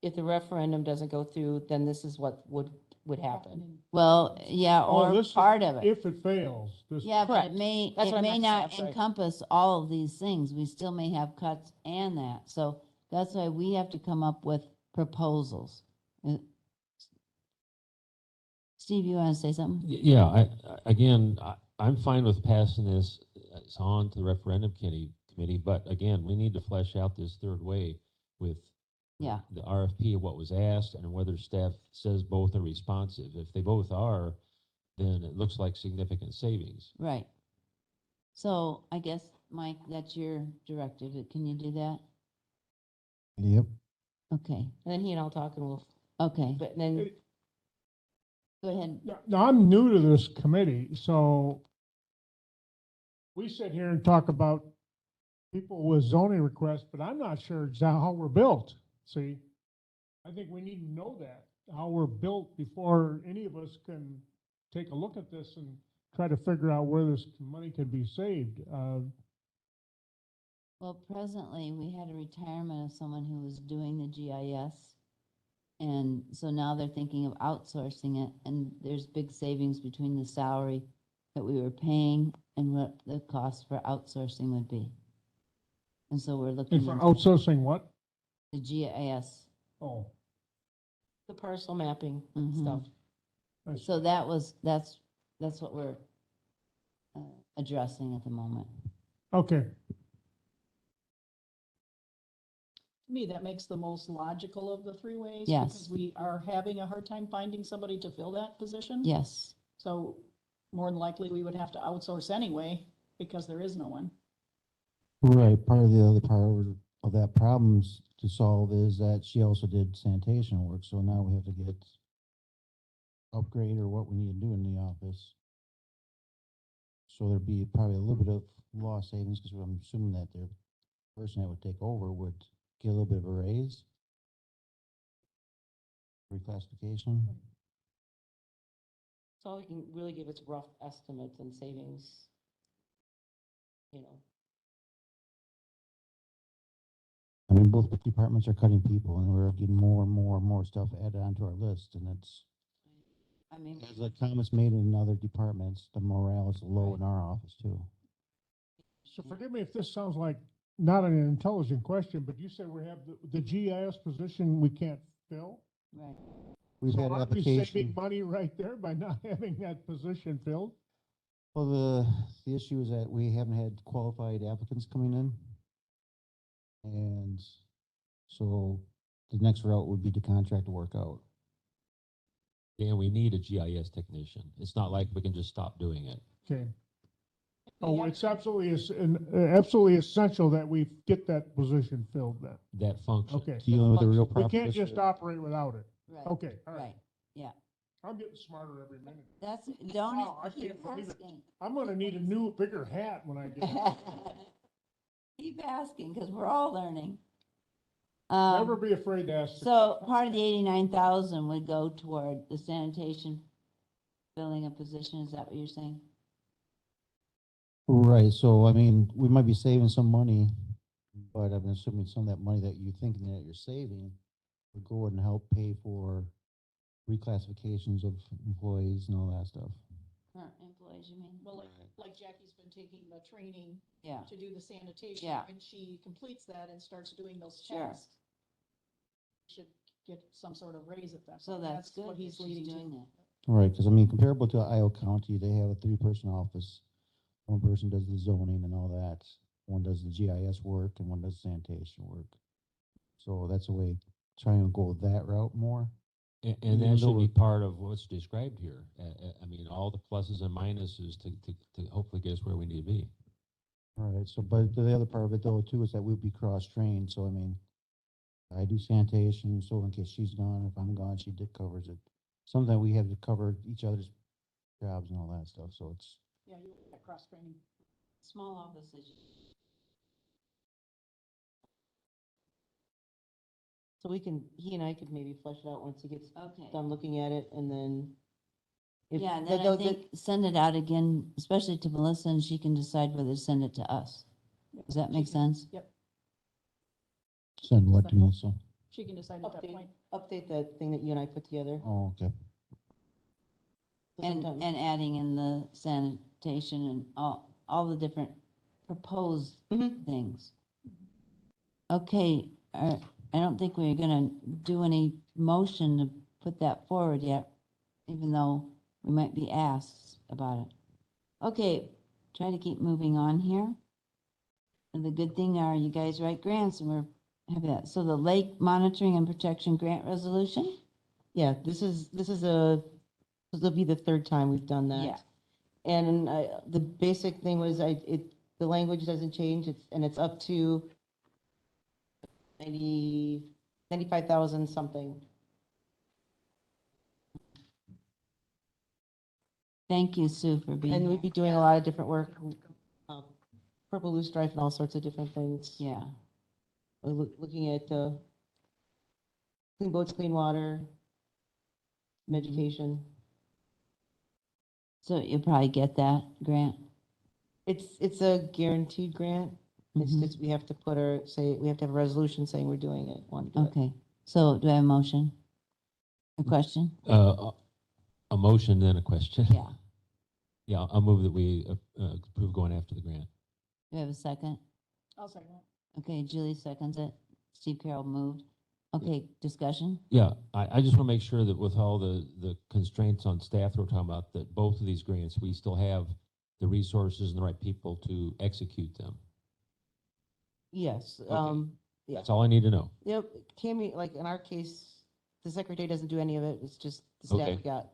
if the referendum doesn't go through, then this is what would happen. Well, yeah, Oh, or this is part of it. If it fails, this. Yeah, but Correct. it may, That's what I meant to say, not I'm sorry. encompass all of these things. We still may have cuts and that. So that's why we have to come up with proposals. Steve, you want to say something? Yeah, again, I'm fine with passing this on to the referendum committee, but again, we need to flesh out this third way with Yeah. the RFP of what was asked and whether staff says both are responsive. If they both are, then it looks like significant savings. Right. So I guess, Mike, that's your directive. Can you do that? Yep. Okay, And then he and I'll talk and we'll, okay. but then, Go ahead. Now, I'm new to this committee, so we sit here and talk about people with zoning requests, but I'm not sure exactly how we're built. See, I think we need to know that, how we're built before any of us can take a look at this and try to figure out where this money could be saved. Well, presently, we had a retirement of someone who was doing the GIS. And so now they're thinking of outsourcing it, and there's big savings between the salary that we were paying and what the cost for outsourcing would be. And so we're looking And for into outsourcing what? the GIS. Oh, the parcel mapping Mhm. stuff. So that's what we're addressing at the moment. okay. To me, that makes the most logical of the three ways. Yes. Because we are having a hard time finding somebody to fill that position. Yes, So more than likely, we would have to outsource anyway, because there is no one. Right, part of the other part of that problems to solve is that she also did sanitation work, so now we have to get upgrade or what we need to do in the office. So there'd be probably a little bit of lost savings, because I'm assuming that the person that would take over would get a little bit of a raise. Reclassification. So all we can really give is rough estimates and savings. You know, I mean, both departments are cutting people, and we're getting more and more and more stuff added onto our list, and it's, I mean, as the comments made in other departments, the morale is low in our office too. So forgive me if this sounds like not an intelligent question, but you said we have the GIS position we can't fill? right. We've So had aren't we saving application. money right there by not having that position filled? Well, the issue is that we haven't had qualified applicants coming in. And so the next route would be to contract to work out. And we need a GIS technician. It's not like we can just stop doing it. Okay. Oh, it's absolutely essential that we get that position filled then. That function. Okay. Dealing with the real We problem. can't just operate without it. Right. Okay, all right. Right, yeah. I'm getting smarter every minute. That's, don't Wow, I keep can't believe it. asking. I'm gonna need a new, bigger hat when I get. Keep asking, because we're all learning. Never be afraid to ask. So part of the 89,000 would go toward the sanitation, filling a position, is that what you're saying? Right, so I mean, we might be saving some money, but I'm assuming some of that money that you're thinking that you're saving would go and help pay for reclassifications of employees and all that stuff. Current employees, you mean? Well, like Jackie's been taking the training Yeah, to do the sanitation. Yeah. When she completes that and starts doing those Sure. tasks, should get some sort of raise at that. so point. that's good what that he's she's leading doing to. that. Right, because I mean, comparable to Iowa County, they have a 3-person office. One person does the zoning and all that. One does the GIS work and one does sanitation work. So that's a way, trying to go that route more. And Even that should though be it- part of what's described here. I mean, all the pluses and minuses to hopefully get us where we need to be. All right, so, but the other part of it though too is that we'd be cross-trained, so I mean, I do sanitation, so in case she's gone, if I'm gone, she covers it. Sometimes we have to cover each other's jobs and all that stuff, so it's, Yeah, you got cross training. Small offices. so we can, he and I could maybe flesh it out once he gets Okay. done looking at it and then. if Yeah, and the- then the- I think send it out again, especially to Melissa, and she can decide whether to send it to us. Does that make sense? Yep, send what to me, so, she can decide at that Update, point. update that thing that you and I put together. oh, okay. So And sometime- adding in the sanitation and all the different proposed Mhm. things. Okay, I don't think we're gonna do any motion to put that forward yet, even though we might be asked about it. Okay, try to keep moving on here. And the good thing are you guys write grants and we're having that. So the lake monitoring and protection grant resolution? Yeah, this will be the third time we've done that. Yeah. And the basic thing was the language doesn't change, it's up to 95,000 something. Thank you, Sue, for being And here. we'd be doing a lot of different work, purple loose strife and all sorts of different things. Yeah. We're looking at clean boats, clean water, education. So you'll probably get that grant? It's a guaranteed grant. It's Mhm. just, we have to we have to have a resolution saying we're doing it, want to do it. Okay, so do I have a motion? A question? A motion, then a question. Yeah. Yeah, I'll move that we approve going after the grant. Do I have a second? I'll second it. Okay, Julie seconds it. Steve Carroll moved. Okay, discussion? Yeah, I just want to make sure that with all the constraints on staff that we're talking about, that both of these grants, we still have the resources and the right people to execute them. Yes, Okay. yeah. That's all I need to know. Yep, Tammy, like in our case, the secretary doesn't do any of it, it's just the staff Okay. we got.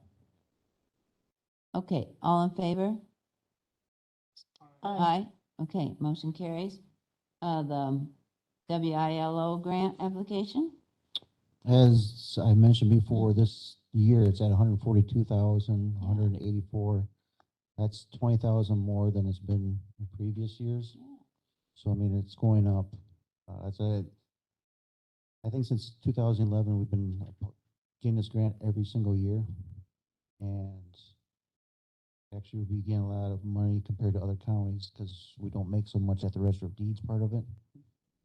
Okay, all in favor? Aye. Okay, motion carries. The WILO grant application? As I mentioned before, this year it's at 142,000, 184. That's 20,000 more than it's been in previous years. So I mean, it's going up. I think since 2011 we've been getting this grant every single year, and actually we gain a lot of money compared to other counties because we don't make so much at the register of deeds part of it.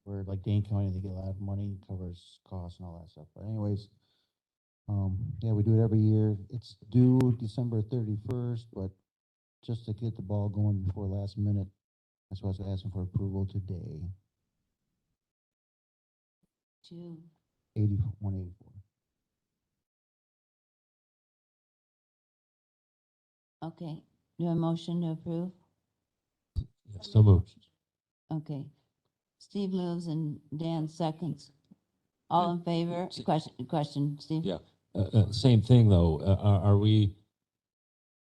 Where like Dane County, they get a lot of money, covers costs and all that stuff. But anyways, yeah, we do it every year. It's due December 31st, but just to get the ball going before last minute, that's why I was asking for approval today. 184. Okay, do a motion to approve? So moved. Okay. Steve moves and Dan seconds. All in favor? Question, Steve? Yeah. Same thing though. Are we?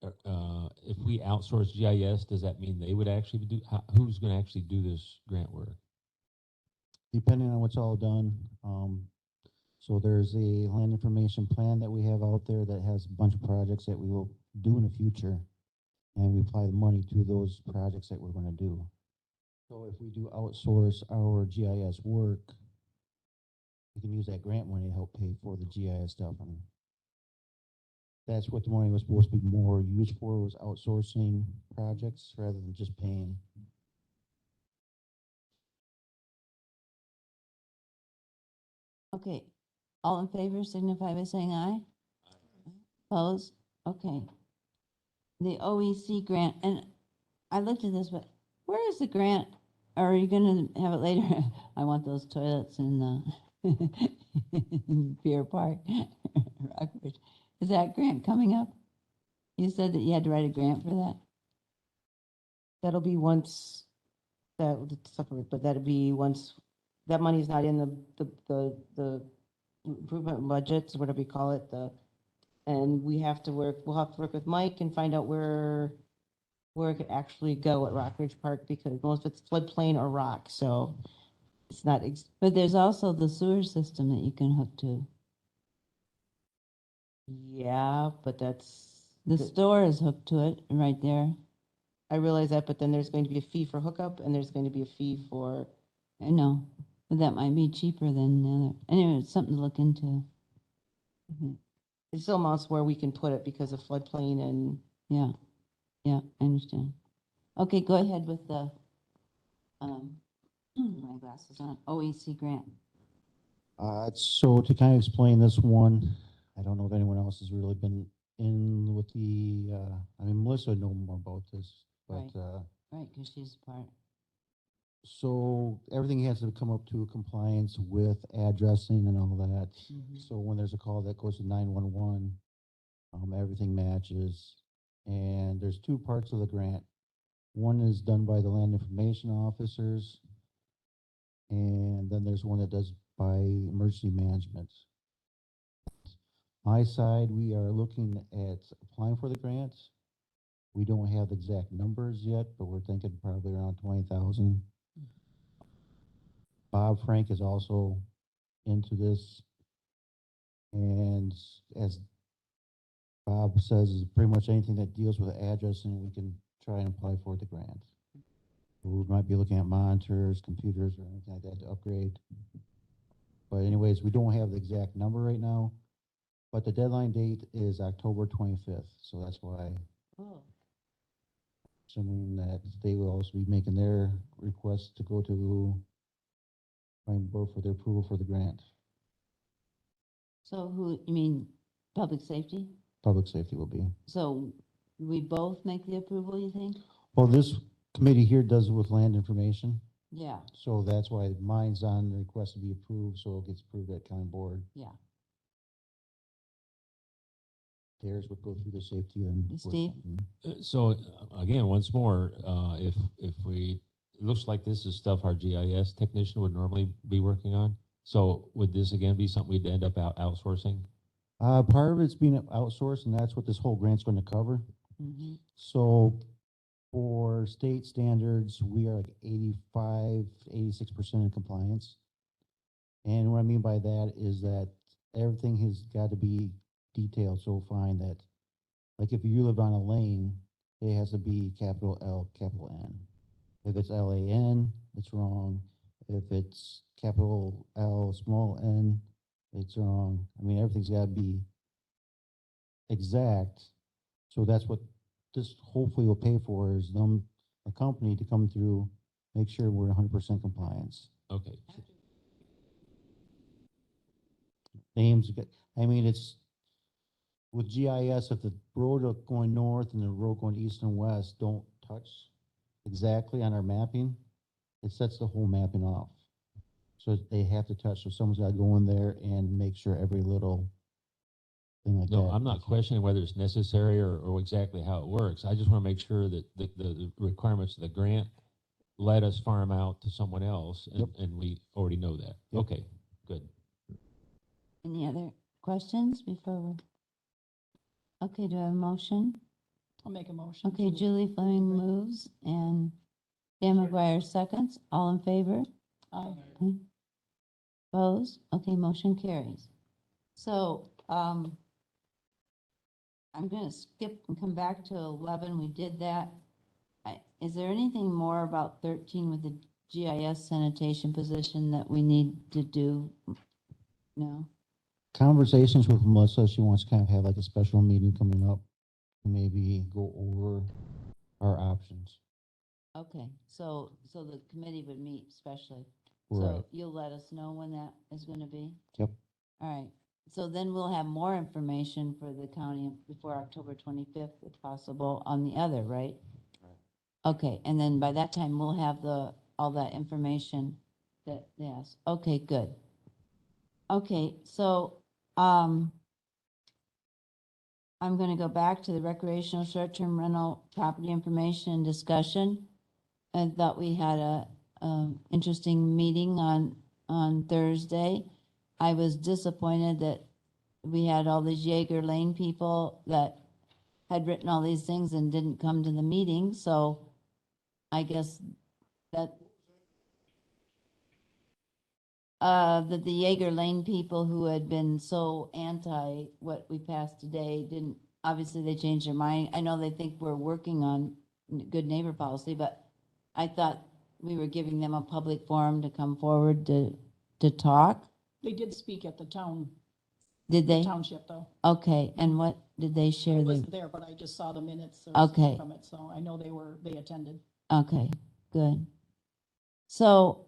If we outsource GIS, does that mean they would actually do? Who's going to actually do this grant work? Depending on what's all done. So there's a land information plan that we have out there that has a bunch of projects that we will do in the future. And we apply the money to those projects that we're going to do. So if we do outsource our GIS work, we can use that grant money to help pay for the GIS stuff. And that's what the money was supposed to be more used for, was outsourcing projects rather than just paying. Okay, all in favor signify by saying aye. Opposed? Okay. The OEC grant, and I looked at this, but where is the grant? Or are you gonna have it later? I want those toilets in the Beer Park, Rockbridge. Is that grant coming up? You said that you had to write a grant for that? That'll be once, separate, but that'll be once, that money's not in the improvement budgets, whatever you call it, and we'll have to work with Mike and find out where it could actually go at Rockridge Park, because most of it's floodplain or rock, so it's not, But there's also the sewer system that you can hook to. yeah, but that's. The store is hooked to it right there. I realize that, but then there's going to be a fee for hookup and there's going to be a fee for. I know, but that might be cheaper than the other. Anyway, it's something to look into. It still amounts where we can put it because of floodplain and. Yeah, yeah, I understand. Okay, go ahead with the, my glasses on, OEC grant. So to kind of explain this one, I don't know if anyone else has really been in with the, I mean, Melissa would know more about this, but, Right, because she's part. so everything has to come up to compliance with addressing and all that. So when there's a call that goes to 911, everything matches. And there's two parts of the grant. One is done by the land information officers, and then there's one that does by emergency management. My side, we are looking at applying for the grants. We don't have the exact numbers yet, but we're thinking probably around 20,000. Bob Frank is also into this. And as Bob says, is pretty much anything that deals with addressing, we can try and apply for the grant. We might be looking at monitors, computers, or anything like that to upgrade. But anyways, we don't have the exact number right now, but the deadline date is October 25th. So that's why, Oh, assuming that they will also be making their request to go to planning board for their approval for the grant. so who, you mean public safety? Public safety will be. So we both make the approval, you think? Well, this committee here does with land information. Yeah, So that's why mine's on the request to be approved, so it gets approved at county board. yeah. Theirs would go through the safety and. Steve? So again, once more, if we, it looks like this is stuff our GIS technician would normally be working on. So would this again be something we'd end up outsourcing? Part of it's being outsourced, and that's what this whole grant's going to cover. Mm-hmm. So for state standards, we are like 85, 86% in compliance. And what I mean by that is that everything has got to be detailed so fine that, like, if you live on a lane, it has to be capital L, capital N. If it's LAN, it's wrong. If it's capital L, small n, it's wrong. I mean, everything's got to be exact. So that's what this hopefully will pay for, is them, a company to come through, make sure we're 100% compliance. Okay. Names, I mean, it's with GIS, if the road going north and the road going east and west don't touch exactly on our mapping, it sets the whole mapping off. So they have to touch, so someone's got to go in there and make sure every little thing like that. No, I'm not questioning whether it's necessary or exactly how it works. I just want to make sure that the requirements of the grant let us farm out to someone else, and, Yep. and we already know that. Yep. Okay, good. Any other questions before we? Okay, do I have a motion? I'll make a motion. Okay, to- Julie Fleming moves and Dan McGuire seconds. All in favor? Aye. Opposed? Okay, motion carries. So, I'm gonna skip and come back to 11. We did that. Is there anything more about 13 with the GIS sanitation position that we need to do? No? Conversations with Melissa, she wants to kind of have like a special meeting coming up, and maybe go over our options. Okay, so the committee would meet specially. Right. So you'll let us know when that is gonna be? Yep. All right, so then we'll have more information for the county before October 25th, if possible, on the other, right? Okay, and then by that time, we'll have all that information that, yes, okay, good. Okay, so, I'm gonna go back to the recreational short-term rental property information discussion. I thought we had a, interesting meeting on Thursday. I was disappointed that we had all these Jaeger Lane people that had written all these things and didn't come to the meeting, so I guess that that the Jaeger Lane people who had been so anti what we passed today didn't, obviously they changed their mind. I know they think we're working on good neighbor policy, but I thought we were giving them a public forum to come forward to talk. They did speak at the Did they? township though. Okay, and what did they I share? wasn't there, but I just saw the minutes Okay. from it, so I know they attended. Okay, good. So,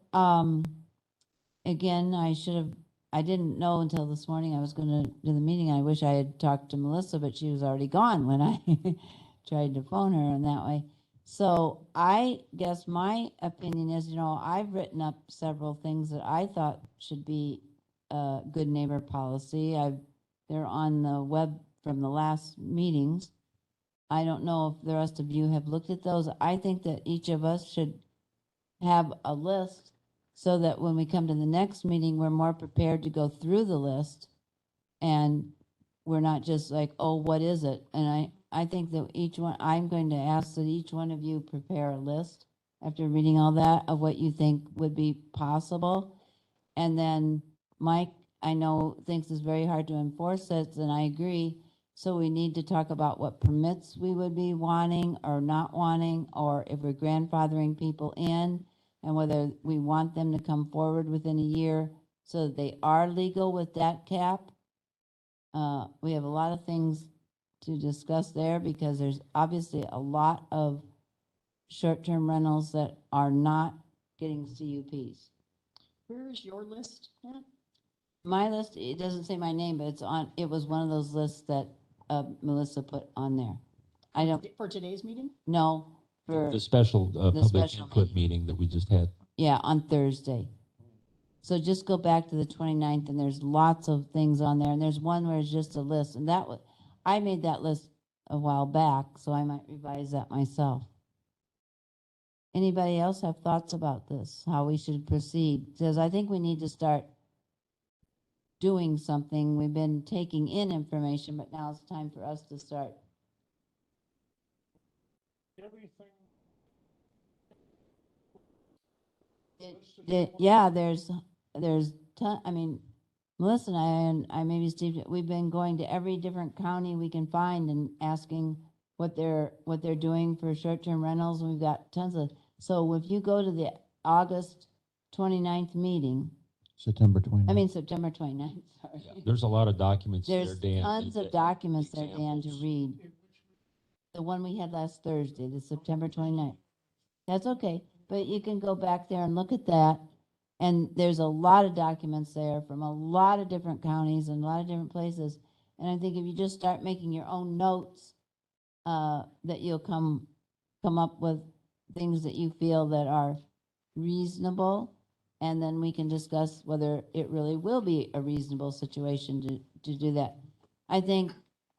again, I didn't know until this morning I was gonna do the meeting. I wish I had talked to Melissa, but she was already gone when I tried to phone her in that way. So I guess my opinion is, I've written up several things that I thought should be a good neighbor policy. They're on the web from the last meetings. I don't know if the rest of you have looked at those. I think that each of us should have a list so that when we come to the next meeting, we're more prepared to go through the list. And we're not just like, oh, what is it? And I think that each one, I'm going to ask that each one of you prepare a list after reading all that of what you think would be possible. And then Mike, I know thinks it's very hard to enforce it, and I agree. So we need to talk about what permits we would be wanting or not wanting, or if we're grandfathering people in, and whether we want them to come forward within a year so that they are legal with that cap. We have a lot of things to discuss there because there's obviously a lot of short-term rentals that are not getting CUPs. Where is your list at? My list, it doesn't say my name, but it's on, it was one of those lists that Melissa put on there. I don't For today's meeting? know for, The special the public special input meeting that we just had. yeah, on Thursday. So just go back to the 29th and there's lots of things on there. And there's one where it's just a list. And that was, I made that list a while back, so I might revise that myself. Anybody else have thoughts about this, how we should proceed? Because I think we need to start doing something. We've been taking in information, but now it's time for us to start. Everything. Yeah, there's ton, I mean, Melissa and I maybe Steve, we've been going to every different county we can find and asking what they're doing for short-term rentals. We've got tons of, so if you go to the August 29th meeting, September 29th. September 29th, sorry. Yeah, there's a lot of documents there, There's Dan. tons of documents there, Dan, to examples. read. The one we had last Thursday, the September 29th. That's okay, but you can go back there and look at that. And there's a lot of documents there from a lot of different counties and a lot of different places. And I think if you just start making your own notes, that you'll come up with things that you feel that are reasonable. And then we can discuss whether it really will be a reasonable situation to do that. I think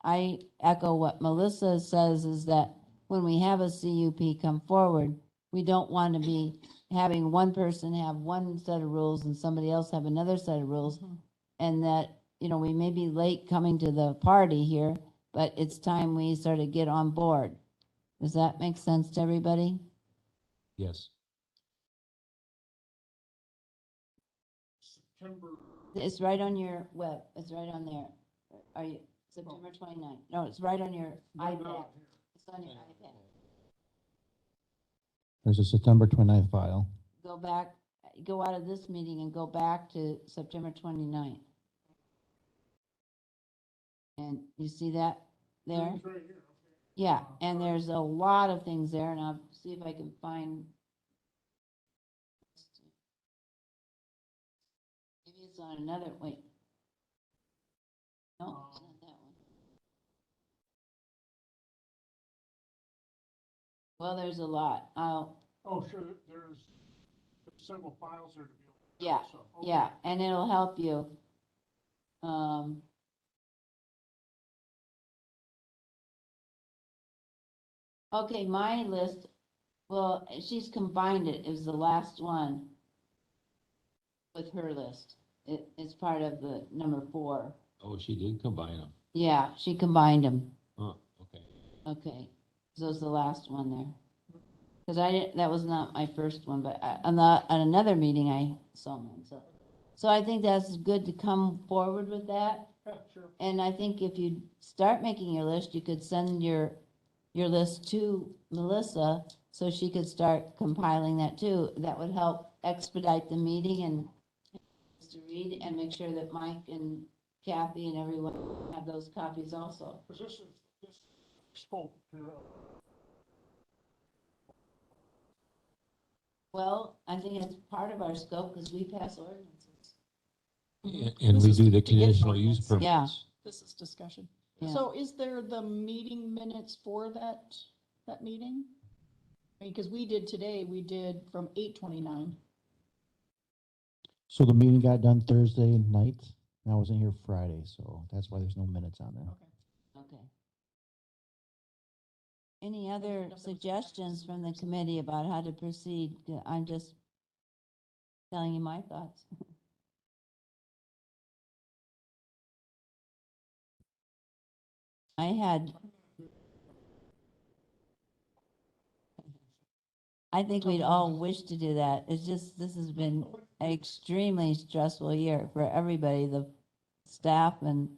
I echo what Melissa says, is that when we have a CUP come forward, we don't want to be having one person have one set of rules and somebody else have another set of rules. And that, we may be late coming to the party here, but it's time we sort of get on board. Does that make sense to everybody? Yes. It's right on your web. It's right on there. Are you, September 29th? No, it's right on your iPad. It's on your iPad. There's a September 29th file. Go back, go out of this meeting and go back to September 29th. And you see that there? Yeah, and there's a lot of things there, and I'll see if I can find. Maybe it's on another, wait. No, it's not that one. Well, there's a lot. Oh, sure, there's several files there to be. Yeah, yeah, and it'll help you. Okay, my list, well, she's combined it. It was the last one with her list. It's part of the number 4. Oh, she did combine them. Yeah, she combined them. Huh, okay. Okay, so it's the last one there. Because that was not my first one, but on another meeting I saw one, so I think that's good to come forward with that. Yeah, sure. And I think if you start making your list, you could send your list to Melissa so she could start compiling that too. That would help expedite the meeting and to read and make sure that Mike and Kathy and everyone have those copies also. Because this scope here. Well, I think it's part of our scope because we pass ordinances. And This we is do the to get conditional use ordinance. permits. Yeah. This is discussion. Yeah. So is there the meeting minutes for that meeting? I mean, because we did from 8:29. So the meeting got done Thursday night, and I wasn't here Friday, so that's why there's no minutes on there. Okay. Okay. Any other suggestions from the committee about how to proceed? I'm just telling you my thoughts. I think we'd all wish to do that. It's just, this has been an extremely stressful year for everybody, the staff and,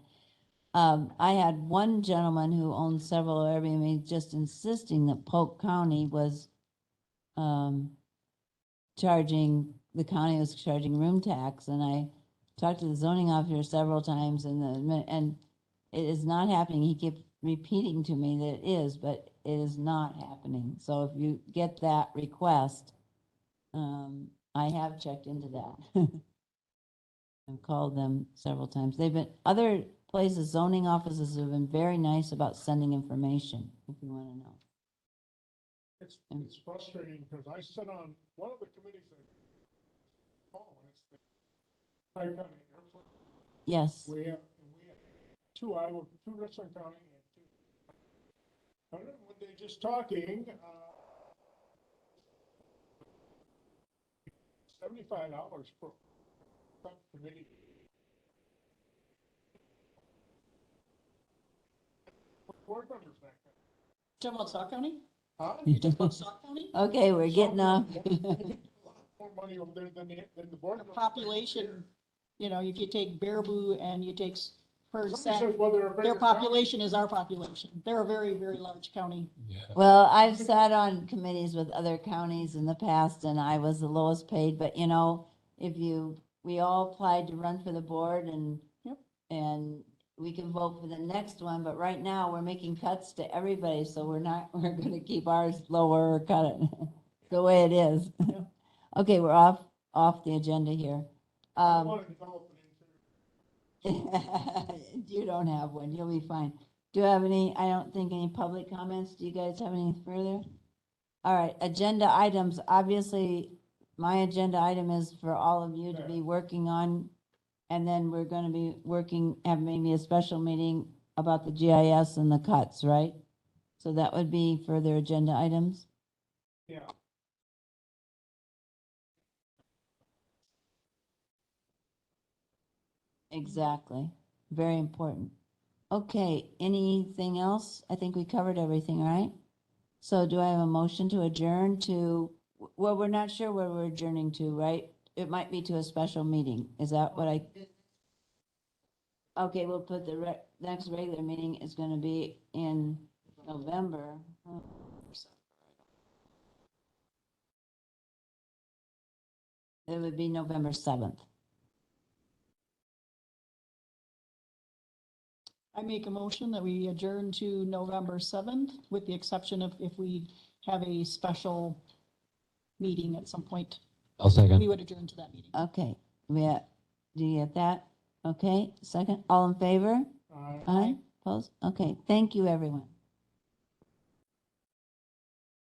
I had one gentleman who owned several Airbnbs just insisting that Polk County was, the county was charging room tax, and I talked to the zoning officer several times, and it is not happening. He kept repeating to me that it is, but it is not happening. So if you get that request, I have checked into that. I've called them several times. Other places, zoning offices have been very nice about sending information, if you want to know. It's frustrating because I sit on one of the committees that, it's the Tri-County Airport. Yes. We have two Richland County and two. I don't know, when they're just talking, $75 per subcommittee. Board members back then. Talking about Sauk County? Huh? You talking about Sauk County? Okay, we're getting off. More money over there than the board. The population, you know, if you take Baraboo and you take Somebody Percent, says, well, they're a bigger their county. population is our population. They're a very, very large county. Well, I've sat on committees with other counties in the past, and I was the lowest paid, but you know, we all applied to run for the board, and Yep. and we can vote for the next one, but right now, we're making cuts to everybody, so we're gonna keep ours lower or cut it the way it is. Yeah. Okay, we're off the agenda here. I want to develop an You don't have one, you'll be fine. Do you have I don't think any public comments. Do you guys have any further? All right, agenda items. Obviously, my agenda item is for all of you to be working on. And then we're going to be have maybe a special meeting about the GIS and the cuts, right? So that would be further agenda items. Yeah. Exactly. Very important. Okay, anything else? I think we covered everything, right? So do I have a motion to adjourn to, well, we're not sure where we're adjourning to, right? It might be to a special meeting. Is that what okay, we'll put the next regular meeting is going to be in November. It would be November 7th. I make a motion that we adjourn to November 7th, with the exception of if we have a special meeting at some point. I'll second. We would adjourn to that meeting. Okay, do you get that? Okay, second, all in favor? Aye. Opposed? Okay, thank you, everyone.